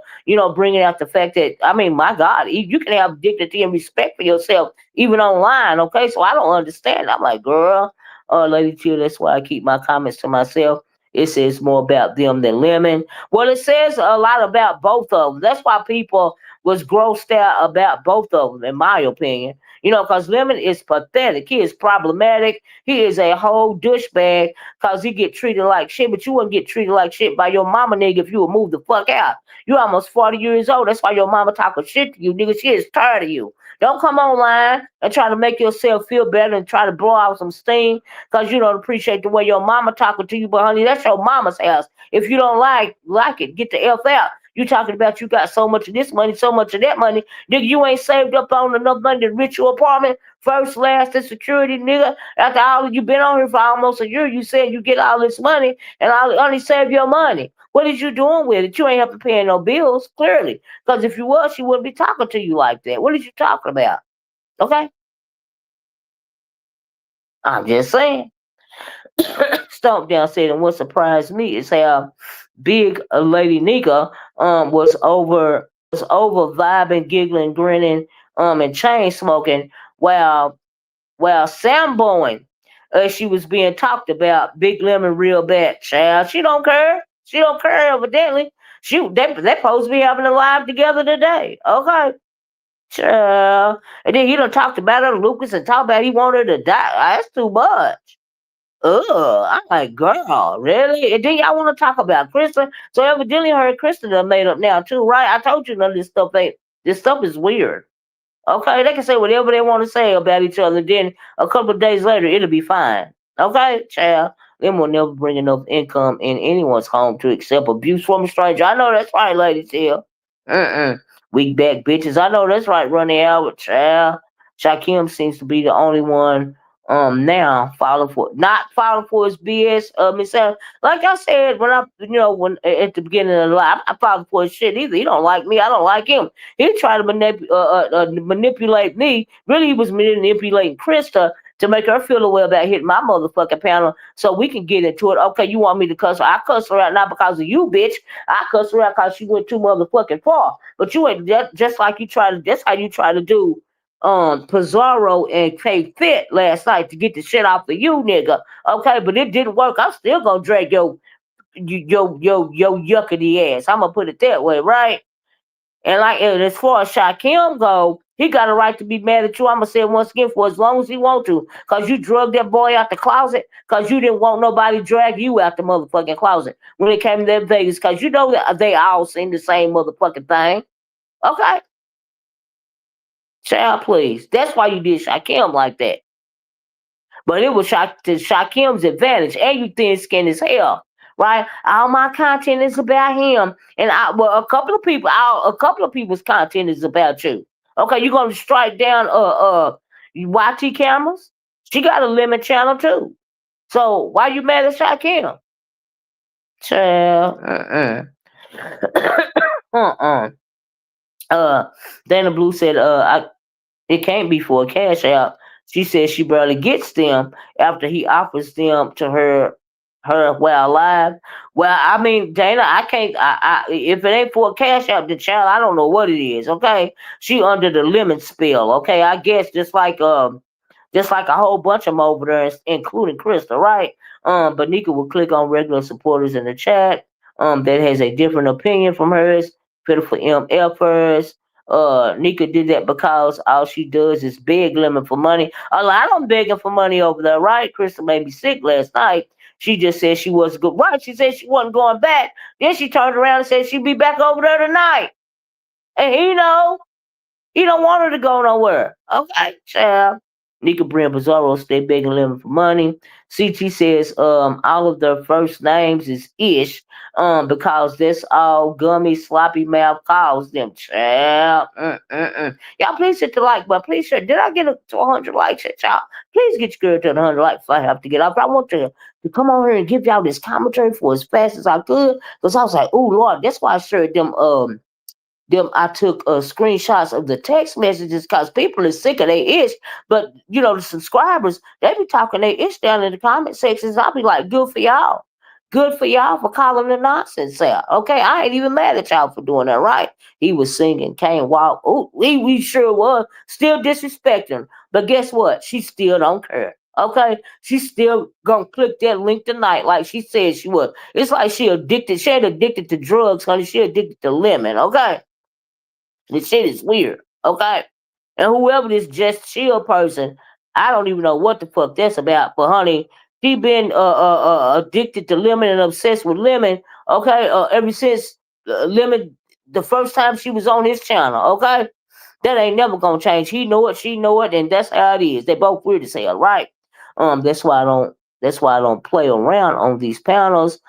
bringing out the fact that, I mean, my God, you can have dignity and respect for yourself even online, okay? So I don't understand. I'm like, girl, Lady Chill, that's why I keep my comments to myself. It says more about them than Lemon. Well, it says a lot about both of them. That's why people was grossed out about both of them, in my opinion. Because Lemon is pathetic. He is problematic. He is a whole douchebag because he get treated like shit, but you wouldn't get treated like shit by your mama, nigga, if you would move the fuck out. You almost 40 years old. That's why your mama talking shit to you, nigga. She is tired of you. Don't come online and try to make yourself feel better and try to blow out some steam because you don't appreciate the way your mama talking to you. But honey, that's your mama's house. If you don't like it, get the F out. You talking about you got so much of this money, so much of that money. Nigga, you ain't saved up on enough money to rent your apartment. First, last, and security, nigga. After all you been on here for almost a year, you said you get all this money and I only save your money. What is you doing with it? You ain't have to pay no bills, clearly. Because if you was, she wouldn't be talking to you like that. What is you talking about? Okay? I'm just saying. Stomp Down said, and what surprised me is how big Lady Nica was over vibing, giggling, grinning, and chain smoking while Sam Bowen, she was being talked about, Big Lemon real bad. Child, she don't care. She don't care evidently. They supposed to be having a live together today. Okay. Child. And then he done talked about her, Lucas, and talked about he wanted her to die. That's too much. Ugh, I'm like, girl, really? And then y'all want to talk about Krista? So evidently her and Krista done made up now too, right? I told you none of this stuff ain't. This stuff is weird. Okay, they can say whatever they want to say about each other. Then a couple of days later, it'll be fine. Okay, child. Them will never bring enough income in anyone's home to accept abuse from a stranger. I know that's right, ladies here. Weak back bitches. I know that's right, Ronnie Albert, child. Shakim seems to be the only one now not falling for his BS. Miss Sam, like I said when at the beginning of the live, I'm not falling for his shit either. He don't like me, I don't like him. He tried to manipulate me. Really, he was manipulating Krista to make her feel a way about hitting my motherfucking panel so we can get into it. Okay, you want me to cuss her? I cuss her out not because of you, bitch. I cuss her out because she went too motherfucking far. But you ain't just like you try to. That's how you try to do Pizarro and K Fit last night to get the shit off of you, nigga. Okay, but it didn't work. I'm still gonna drag your yuckety ass. I'm gonna put it that way, right? And as far as Shaquem go, he got a right to be mad at you. I'm gonna say it once again for as long as he want to, cause you drugged that boy out the closet, cause you didn't want nobody drag you out the motherfucking closet when it came to that Vegas, cause you know that they all seen the same motherfucking thing. Okay, child, please. That's why you did Shaquem like that. But it was to Shakim's advantage, and you thin skinned as hell, right? All my content is about him, and a couple of people's content is about you. Okay, you gonna strike down YT cameras? She got a limit channel too. So why you mad at Shakim? Child, uh, Dana Blue said, it can't be for a cash out. She says she barely gets them after he offers them to her while alive. Well, I mean, Dana, I can't. If it ain't for a cash out, the child, I don't know what it is. Okay, she under the lemon spell. Okay, I guess just like a whole bunch of them over there, including Krista, right? But Nica will click on regular supporters in the chat. That has a different opinion from hers. Pitiful MFers. Nica did that because all she does is beg Lemon for money. A lot of them begging for money over there, right? Krista made me sick last night. She just said she wasn't good. Right? She said she wasn't going back. Then she turned around and said she'd be back over there tonight. And he don't want her to go nowhere. Okay, child. Nica Brand Bizarro stay begging Lemon for money. CT says all of their first names is Ish because that's all gummy sloppy mouth calls them. Child. Y'all please hit the like button. Please share. Did I get to 100 likes yet, y'all? Please get your girl to 100 likes if I have to get up. I want to come on here and give y'all this commentary for as fast as I could because I was like, oh Lord, that's why I shared them. I took screenshots of the text messages because people are sick of their ish. But the subscribers, they be talking their ish down in the comment sections. I'll be like, good for y'all. Good for y'all for calling the nonsense out. Okay, I ain't even mad at y'all for doing that, right? He was singing, can't walk. Oh, we sure was. Still disrespecting. But guess what? She still don't care. Okay, she's still gonna click that link tonight, like she said she was. It's like she addicted. She ain't addicted to drugs, honey. She addicted to lemon. Okay, this shit is weird, okay? And whoever this just chill person, I don't even know what the fuck that's about. But honey, she been addicted to lemon and obsessed with lemon, okay? Ever since lemon, the first time she was on his channel, okay? That ain't never gonna change. He know it, she know it, and that's how it is. They both weird as hell, right? That's why I don't. That's why I don't play around on these panels.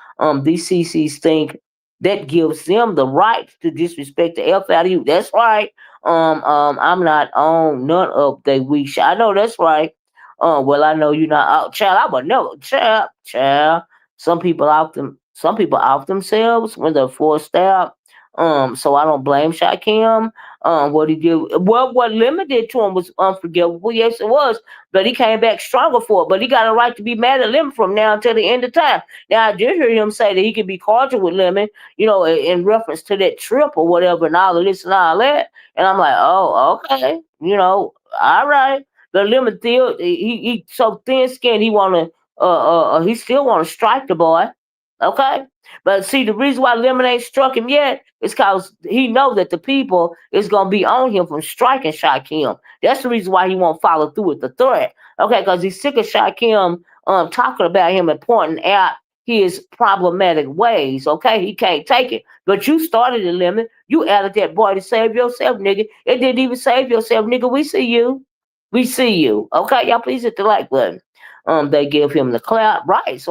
These CCs think that gives them the right to disrespect the F out of you. That's right. I'm not on none of the weak shit. I know that's right. Well, I know you're not out, child. I would never, child. Some people off themselves when they're forced out. So I don't blame Shakim. What he did, well, what Lemon did to him was unforgivable. Yes, it was, but he came back stronger for it. But he got a right to be mad at Lemon from now until the end of time. Now, I did hear him say that he could be cordial with Lemon, in reference to that trip or whatever, and all of this and all that. And I'm like, oh, okay, all right. But Lemon still, he so thin skinned, he still want to strike the boy. Okay. But see, the reason why Lemon ain't struck him yet is because he know that the people is gonna be on him from striking Shakim. That's the reason why he won't follow through with the threat. Okay, because he's sick of Shakim talking about him and pointing out his problematic ways. Okay, he can't take it. But you started the Lemon. You added that boy to save yourself, nigga. It didn't even save yourself, nigga. We see you. We see you. Okay, y'all please hit the like button. They give him the clout, right?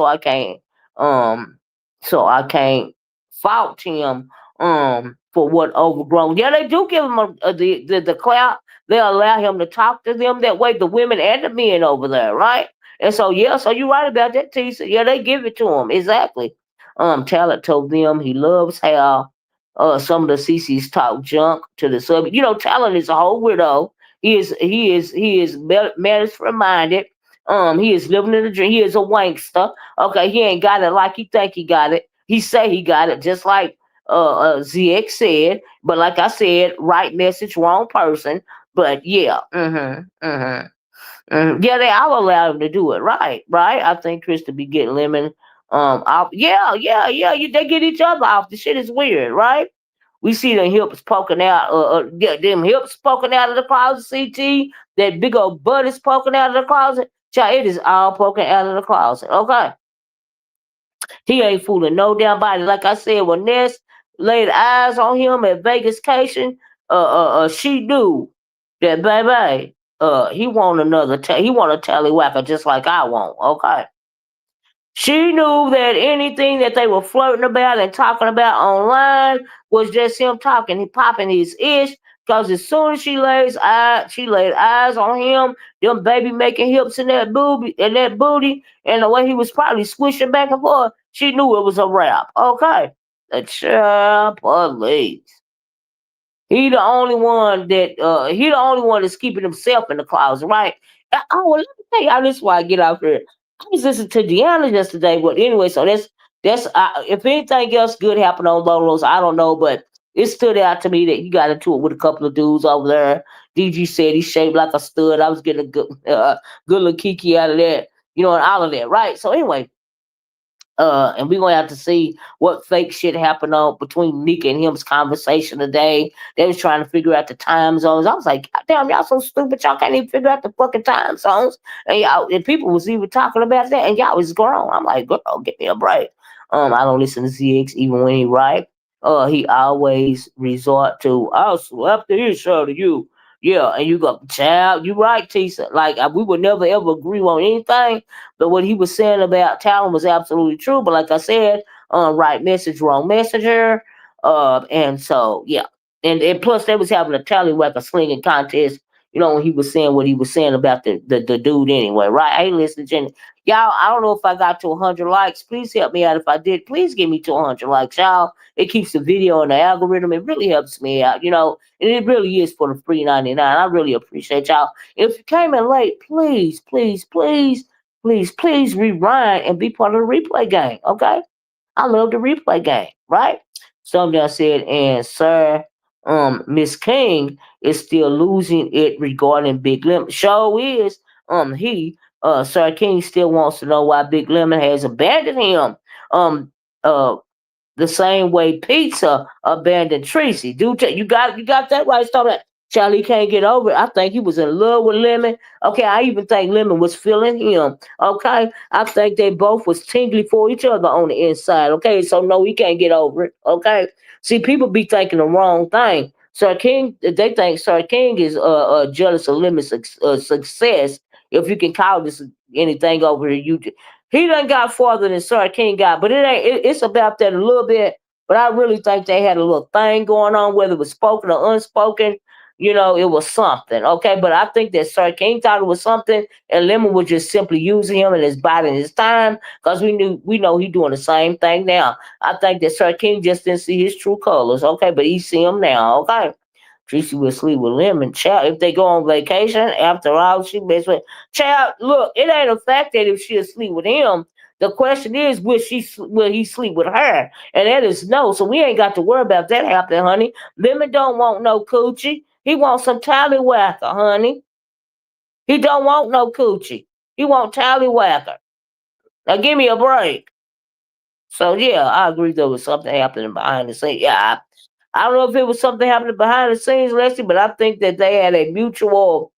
Um so I can't fault him for what overgrown. Yeah, they do give him the clout. They allow him to talk to them that way, the women and the men over there, right? And so yeah, so you're right about that, Tisa. Yeah, they give it to him exactly. Talent told them he loves how some of the CCs talk junk to the sub. Talent is a whole weirdo. He is matters minded. He is living in the dream. He is a wankster. Okay, he ain't got it like he think he got it. He say he got it, just like ZX said. But like I said, right message, wrong person. But yeah, yeah, they all allow him to do it. Right, right. I think Chris to be getting Lemon. Off. Yeah. They get each other off. The shit is weird, right? We see the hips poking out. Yeah, them hips poking out of the closet. CT, that big old butt is poking out of the closet. Child, it is all poking out of the closet. Okay, he ain't fooling no damn body. Like I said, when Ness laid eyes on him at Vegascation, she knew that baby, he want another. He want a tallywhacker just like I want. Okay. She knew that anything that they were flirting about and talking about online was just him talking. He popping his ish because as soon as she laid eyes on him, them baby making hips in that booty, and the way he was probably squishing back and forth, she knew it was a wrap. Okay, the child police. He the only one that's keeping himself in the closet, right? Oh, well, let me tell y'all this why I get out here. I was listening to Deanna yesterday, but anyway, so that's if anything else good happened on Lolo's, I don't know, but it stood out to me that he got into it with a couple of dudes over there. DG said he shaped like a stud. I was getting a good good little kiki out of that, and all of that, right? So anyway, and we're gonna have to see what fake shit happened on between Nica and him's conversation today. They was trying to figure out the time zones. I was like, God damn, y'all so stupid, y'all can't even figure out the fucking time zones. And people was even talking about that, and y'all was grown. I'm like, girl, give me a break. I don't listen to ZX even when he right. He always resort to, I'll slap the shit out of you. Yeah, and you go, child, you right, Tisa. Like we would never ever agree on anything, but what he was saying about Talon was absolutely true. But like I said, right message, wrong messenger. And so yeah, and plus they was having a tallywhacker slinging contest. When he was saying what he was saying about the dude anyway, right? Hey, listen, Jenny, y'all. I don't know if I got to 100 likes. Please help me out if I did. Please give me to 100 likes, y'all. It keeps the video in the algorithm. It really helps me out, and it really is for the free 99. I really appreciate y'all. If you came in late, please rewind and be part of the replay game. Okay, I love the replay game. Right? Somebody said, and sir, Miss King is still losing it regarding Big Lemon. Show is he Sir King still wants to know why Big Lemon has abandoned him. Um uh the same way Pizza abandoned Tracy. Dude, you got that right. Stop that. Charlie can't get over it. I think he was in love with Lemon. Okay, I even think Lemon was feeling him. Okay, I think they both was tingly for each other on the inside. Okay, so no, he can't get over it. Okay, see, people be thinking the wrong thing. Sir King, they think Sir King is jealous of Lemon's success. If you can call this anything over here, he done got farther than Sir King got, but it ain't. It's about that a little bit. But I really think they had a little thing going on, whether it was spoken or unspoken. It was something. Okay, but I think that Sir King thought it was something, and Lemon was just simply using him and his body and his time because we know he doing the same thing now. I think that Sir King just didn't see his true colors. Okay, but he see him now. Okay. Tracy will sleep with Lemon. Child, if they go on vacation, after all, she basically, child, look, it ain't a fact that if she'll sleep with him. The question is, will he sleep with her? And that is no. So we ain't got to worry about that happening, honey. Lemon don't want no coochie. He wants some tallywhacker, honey. He don't want no coochie. He want tallywhacker. Now give me a break. So yeah, I agree there was something happening behind the scenes. Yeah, I don't know if it was something happening behind the scenes, Leslie, but I think that they had a mutual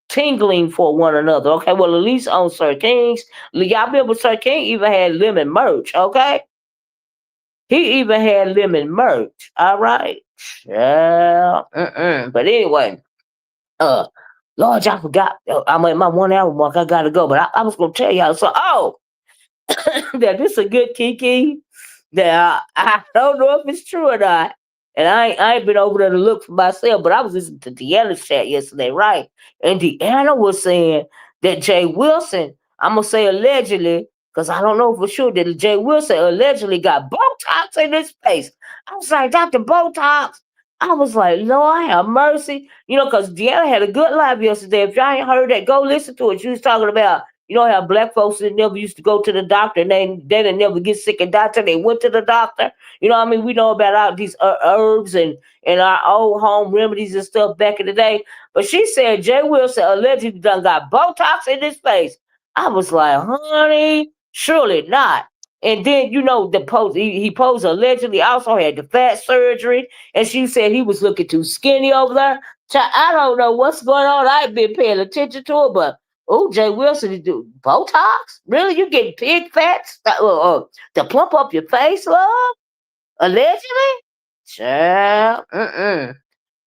tingling for one another. Okay, well, at least on Sir King's, y'all remember Sir King even had lemon merch. Okay, he even had lemon merch. All right, yeah. But anyway, uh, Lord, y'all forgot. I'm at my 1 hour mark. I gotta go, but I was gonna tell y'all so. Oh, that this a good Kiki. That I don't know if it's true or not. And I ain't been over there to look for myself, but I was listening to Deanna's chat yesterday, right? And Deanna was saying that Jay Wilson, I'm gonna say allegedly, because I don't know for sure that Jay Wilson allegedly got Botox in his face. I was like, Dr. Botox. I was like, Lord have mercy. Because Deanna had a good live yesterday. If y'all ain't heard that, go listen to it. She was talking about You know how black folks that never used to go to the doctor and they didn't never get sick and die till they went to the doctor. You know what I mean? We know about all these herbs and our old home remedies and stuff back in the day. But she said Jay Wilson allegedly done got Botox in his face. I was like, honey, surely not. And then, the post, he posed allegedly also had the fat surgery. And she said he was looking too skinny over there. I don't know what's going on. I ain't been paying attention to it, but Jay Wilson, you do Botox? Really? You getting pig fats to plump up your face, love? Allegedly? Child.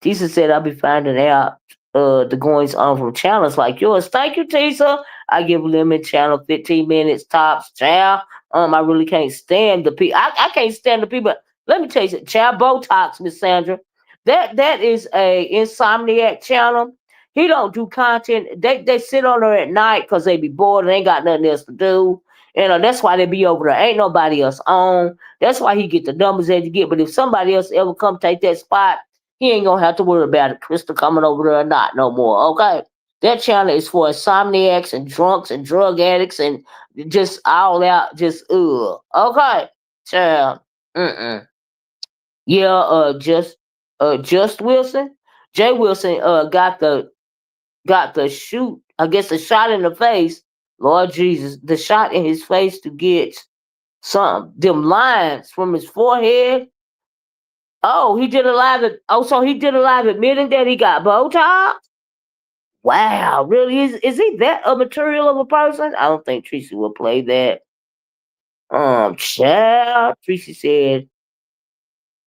Tisa said I'll be finding out the goings on from channels like yours. Thank you, Tisa. I give Lemon Channel 15 minutes tops. Child. I really can't stand the people. I can't stand the people. Let me tell you something. Child Botox, Miss Sandra. That is a insomniac channel. He don't do content. They sit on there at night because they be bored and ain't got nothing else to do. That's why they be over there. Ain't nobody else on. That's why he get the numbers that you get. But if somebody else ever come take that spot, he ain't gonna have to worry about it, Krista coming over there or not no more. Okay. That channel is for insomniacs and drunks and drug addicts and just all out, just Okay. Child. Yeah, just Wilson. Jay Wilson got the shoot, I guess the shot in the face. Lord Jesus, the shot in his face to get them lines from his forehead. Oh, so he did a live admitting that he got Botox? Wow, really? Is he that a material of a person? I don't think Tracy will play that. Child. Tracy said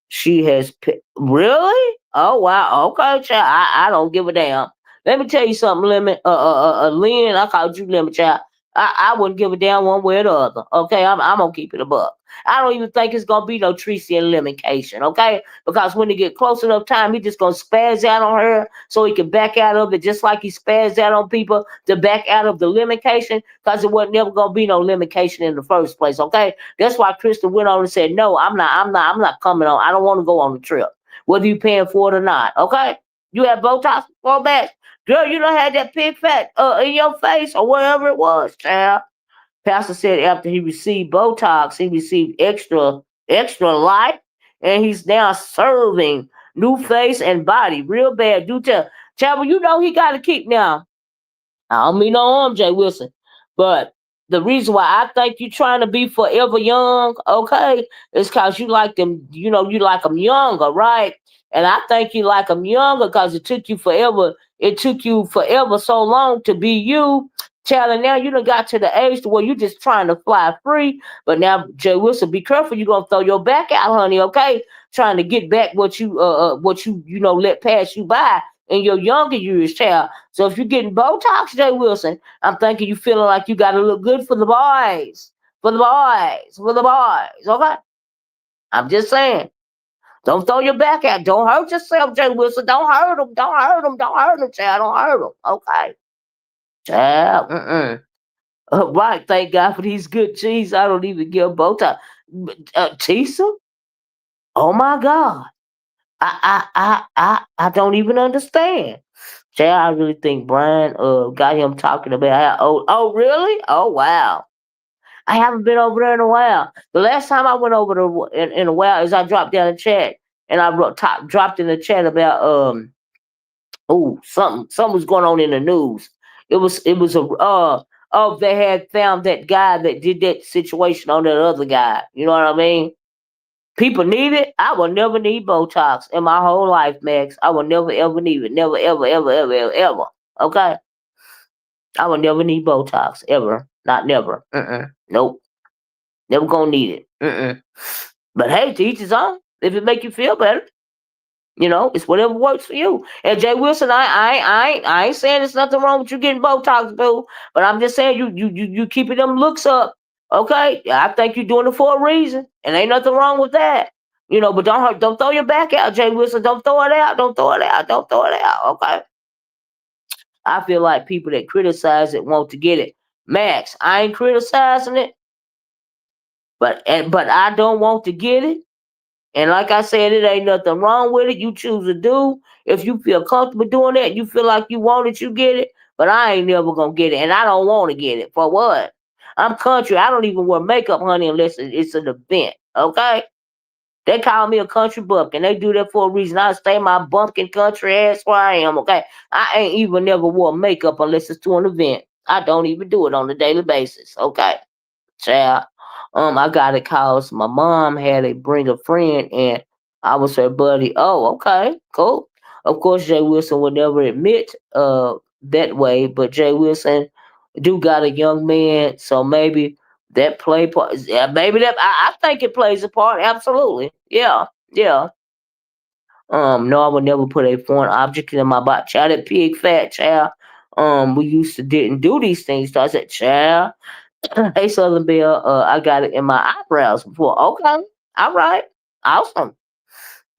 she has really? Oh wow. Okay, child. I don't give a damn. Let me tell you something, Lemon. Lynn, I called you Lemon, child. I wouldn't give a damn one way or the other. Okay, I'm gonna keep it a buck. I don't even think it's gonna be no Tracy and Lemon-cation, okay? Because when he get close enough time, he just gonna spaz out on her so he can back out of it, just like he spazzed out on people to back out of the Lemon-cation, because it wasn't never gonna be no Lemon-cation in the first place, okay? That's why Krista went on and said, no, I'm not coming on. I don't want to go on the trip, whether you paying for it or not, okay? You have Botox before that? Girl, you don't have that pig fat in your face or whatever it was, child. Pastor said after he received Botox, he received extra life, and he's now serving new face and body. Real bad. Do tell. Child, you know he got to keep now. I don't mean no harm, Jay Wilson, but the reason why I think you trying to be forever young, okay, is because you like them, you like them younger, right? And I think you like them younger because it took you forever. It took you forever so long to be you, child. And now you done got to the age to where you just trying to fly free. But now, Jay Wilson, be careful. You're gonna throw your back out, honey. Okay, trying to get back what you let pass you by in your younger years, child. So if you're getting Botox, Jay Wilson, I'm thinking you feeling like you got to look good for the boys. For the boys. For the boys. Okay? I'm just saying. Don't throw your back out. Don't hurt yourself, Jay Wilson. Don't hurt them. Don't hurt them. Don't hurt them, child. Don't hurt them. Okay? Child. Right. Thank God for these good cheese. I don't even give Botox. Tisa? Oh, my God. I don't even understand. Jay, I really think Brian got him talking about how oh really? Oh wow. I haven't been over there in a while. The last time I went over there in a while is I dropped down the chat and I dropped in the chat about something was going on in the news. It was a they had found that guy that did that situation on that other guy. You know what I mean? People need it. I will never need Botox in my whole life, Max. I will never ever need it. Never ever ever ever ever ever. Okay. I will never need Botox ever. Not never. Nope. Never gonna need it. But hey, to each his own. If it make you feel better, it's whatever works for you. And Jay Wilson, I ain't saying there's nothing wrong with you getting Botox, boo. But I'm just saying you keeping them looks up. Okay, I think you're doing it for a reason, and ain't nothing wrong with that. But don't throw your back out, Jay Wilson. Don't throw it out. Don't throw it out. Don't throw it out. Okay. I feel like people that criticize it want to get it. Max, I ain't criticizing it, but I don't want to get it. And like I said, it ain't nothing wrong with it. You choose to do. If you feel comfortable doing that, you feel like you want it, you get it. but I ain't never gonna get it, and I don't want to get it. For what? I'm country. I don't even wear makeup, honey, unless it's an event. Okay? They call me a country bumpkin. They do that for a reason. I stay my bumpkin country ass where I am. Okay? I ain't even never wore makeup unless it's to an event. I don't even do it on a daily basis. Okay? Child. I got it cause my mom had to bring a friend and I was her buddy. Oh, okay, cool. Of course Jay Wilson would never admit that way, but Jay Wilson do got a young man, so maybe that play part yeah, maybe that I think it plays a part, absolutely. Yeah, yeah. No, I would never put a foreign object in my body. Child, that pig fat child. We used to didn't do these things. So I said, child, hey Southern Belle, I got it in my eyebrows before. Okay, all right, awesome.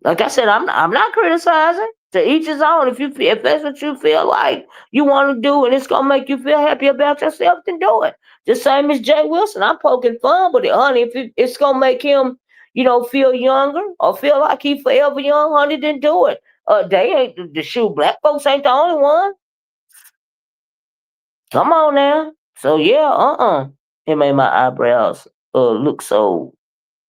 Like I said, I'm not criticizing. To each his own. If that's what you feel like you want to do, and it's gonna make you feel happy about yourself, then do it. The same as Jay Wilson. I'm poking fun with it, honey. If it's gonna make him, feel younger or feel like he forever young, honey, then do it. They ain't the shoe. Black folks ain't the only one. Come on now. So yeah, it made my eyebrows look so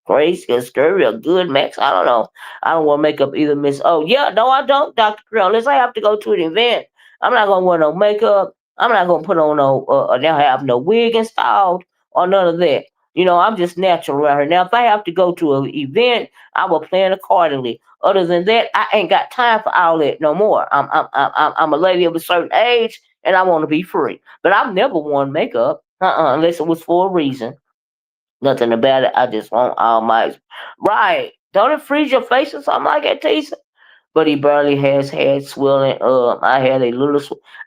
crazy or scurvy or good, Max. I don't know. I don't want to make up either, Miss. Oh yeah, no, I don't, Dr. Krill. Unless I have to go to an event, I'm not gonna wear no makeup. I'm not gonna put on no now have no wig installed or none of that. I'm just natural right here. Now, if I have to go to an event, I will plan accordingly. Other than that, I ain't got time for all that no more. I'm a lady of a certain age, and I want to be free. But I've never worn makeup, unless it was for a reason. Nothing about it. I just want all my right. Don't it freeze your face or something like that, Tisa? But he barely has had swelling. I had a little.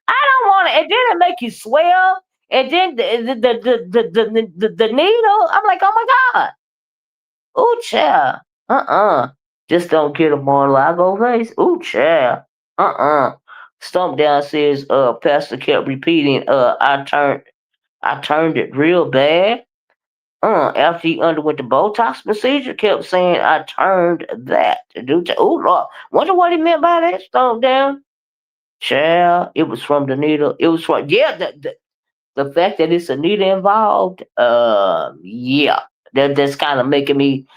I don't want it. And then it make you swell. And then the needle. I'm like, oh my god. Ooh, child. Just don't get a Mar-a-Lago face. Ooh, child. Stump down says. Pastor kept repeating. I turned it real bad. After he underwent the Botox procedure, kept saying, I turned that. Oh, Lord. Wonder what he meant by that. Stomp down. Child, it was from the needle. It was from, yeah, the fact that it's a needle involved, yeah. That's kind of making me,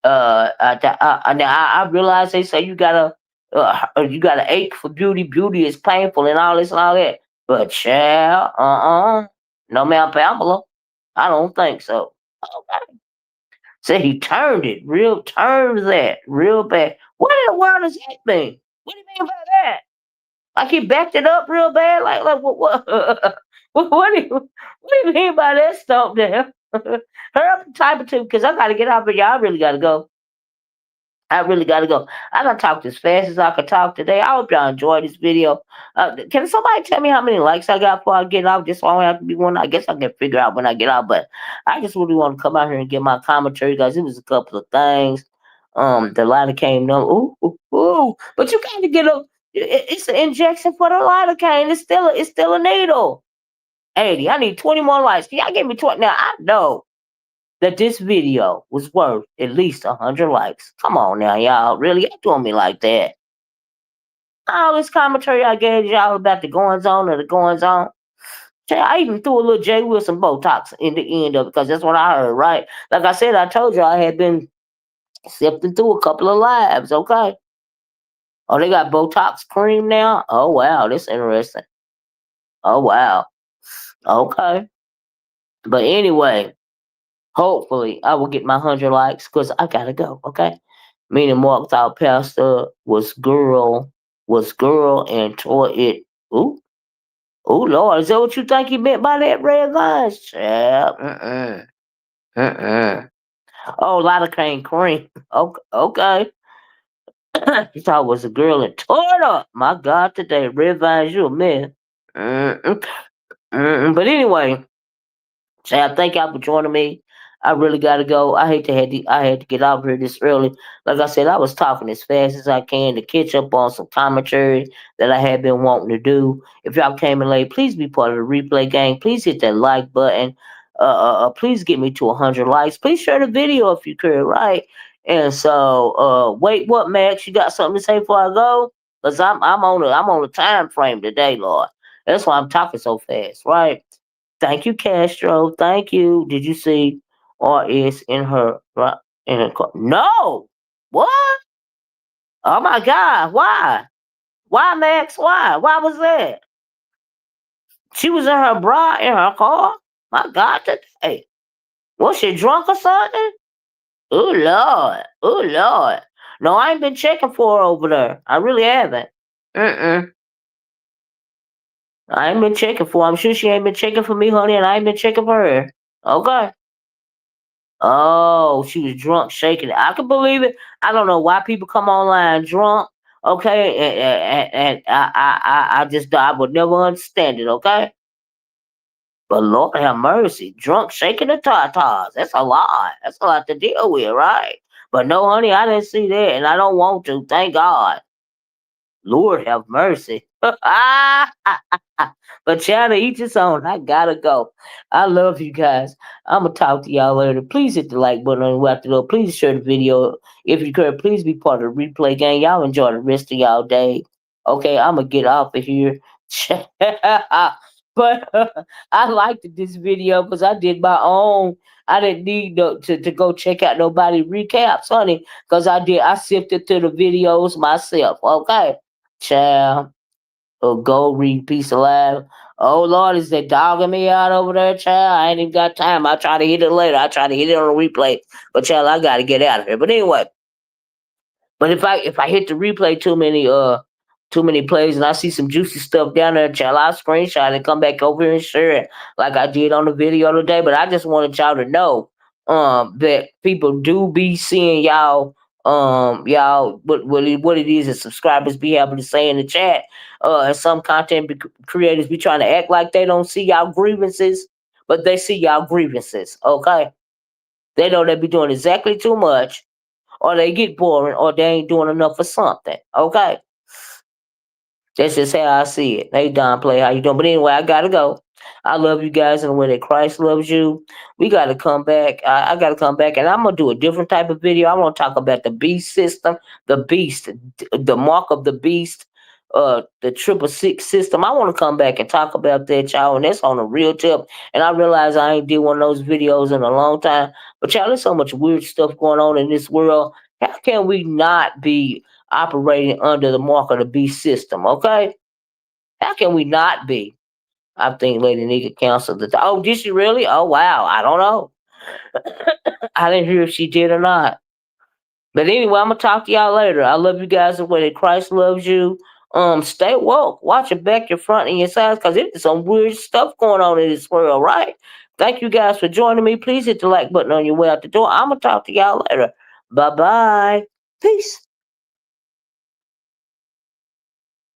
now I realize they say you gotta ache for beauty. Beauty is painful and all this and all that. But child, no, ma'am, Pamela. I don't think so. Okay. Said he turned that real bad. What in the world does that mean? What do you mean by that? Like he backed it up real bad? Like what? What do you mean by that stomp there? Hurry up and type it too, because I gotta get out here. Y'all really gotta go. I really gotta go. I gotta talk as fast as I can talk today. I hope y'all enjoyed this video. Can somebody tell me how many likes I got before I get off? Just so I don't have to be one. I guess I can figure out when I get out. But I just really want to come out here and get my commentary, guys. It was a couple of things. The lidocaine. No, ooh. But you gotta get a. It's an injection for the lidocaine. It's still a needle. 80. I need 20 more likes. Can y'all give me 20? Now I know that this video was worth at least 100 likes. Come on now, y'all. Really? Y'all doing me like that? All this commentary I gave y'all about the goings on or the goings on. I even threw a little J Wilson Botox in the end of it because that's what I heard, right? Like I said, I told you I had been sifting through a couple of lives, okay? Oh, they got Botox cream now? Oh, wow. That's interesting. Oh, wow. Okay. But anyway, hopefully I will get my 100 likes because I got to go, okay? Meaning marked out pastor was girl and tore it. Ooh, Lord, is that what you think he meant by that red lines? Yeah, mm. Oh, lidocaine cream. Okay, okay. He thought it was a girl and tore it up. My God, today red vines, you a man. Mm-mm, But anyway, say I thank y'all for joining me. I really gotta go. I had to get out here this early. Like I said, I was talking as fast as I can to catch up on some commentary that I had been wanting to do. If y'all came in late, please be part of the replay gang. Please hit that like button. Please get me to 100 likes. Please share the video if you could, right? And so, wait, what, Max? You got something to say before I go? Cause I'm on a time frame today, Lord. That's why I'm talking so fast, right? Thank you, Castro. Thank you. Did you see RS in her in her car? No. What? Oh my God. Why? Why, Max? Why? Why was that? She was in her bra in her car. My God, today. Was she drunk or something? Oh Lord. Oh Lord. No, I ain't been checking for her over there. I really haven't. Mm-mm. I ain't been checking for her. I'm sure she ain't been checking for me, honey, and I ain't been checking for her. Okay. Oh, she was drunk, shaking it. I can believe it. I don't know why people come online drunk. Okay, and I just I would never understand it. Okay, but Lord have mercy, drunk, shaking the tatas. That's a lot. That's a lot to deal with, right? But no, honey, I didn't see that, and I don't want to. Thank God. Lord have mercy. But child, to each his own. I gotta go. I love you guys. I'm gonna talk to y'all later. Please hit the like button on the way out the door. Please share the video. If you could, please be part of the replay gang. Y'all enjoy the rest of y'all day. Okay, I'm gonna get off of here. But I liked this video because I did my own. I didn't need to go check out nobody recaps, honey, because I sifted through the videos myself. Okay. Child, or go read Peace Alive. Oh Lord, is they dogging me out over there, child? I ain't even got time. I'll try to hit it later. I'll try to hit it on the replay. But child, I gotta get out of here. But anyway, but if I hit the replay too many plays and I see some juicy stuff down there, child, I'll screenshot and come back over here and share it like I did on the video today. But I just wanted y'all to know that people do be seeing y'all what it is that subscribers be able to say in the chat. And some creators be trying to act like they don't see y'all grievances, but they see y'all grievances. Okay, they know they be doing exactly too much, or they get boring, or they ain't doing enough for something. Okay, that's just how I see it. Hey, Don Play, how you doing? But anyway, I gotta go. I love you guys in the way that Christ loves you. We gotta come back. I gotta come back, and I'm gonna do a different type of video. I'm gonna talk about the beast system, the beast, the mark of the beast, the 666 system. I want to come back and talk about that, y'all, and that's on a real tip. And I realize I ain't did one of those videos in a long time, but y'all, there's so much weird stuff going on in this world. How can we not be operating under the mark of the beast system? Okay, how can we not be? I think Lady Nica canceled the. Oh, did she really? Oh, wow. I don't know. I didn't hear if she did or not. But anyway, I'm gonna talk to y'all later. I love you guys the way that Christ loves you. Stay woke. Watch your back, your front, and your sides, because there's some weird stuff going on in this world, right? Thank you guys for joining me. Please hit the like button on your way out the door. I'm gonna talk to y'all later. Bye bye. Peace.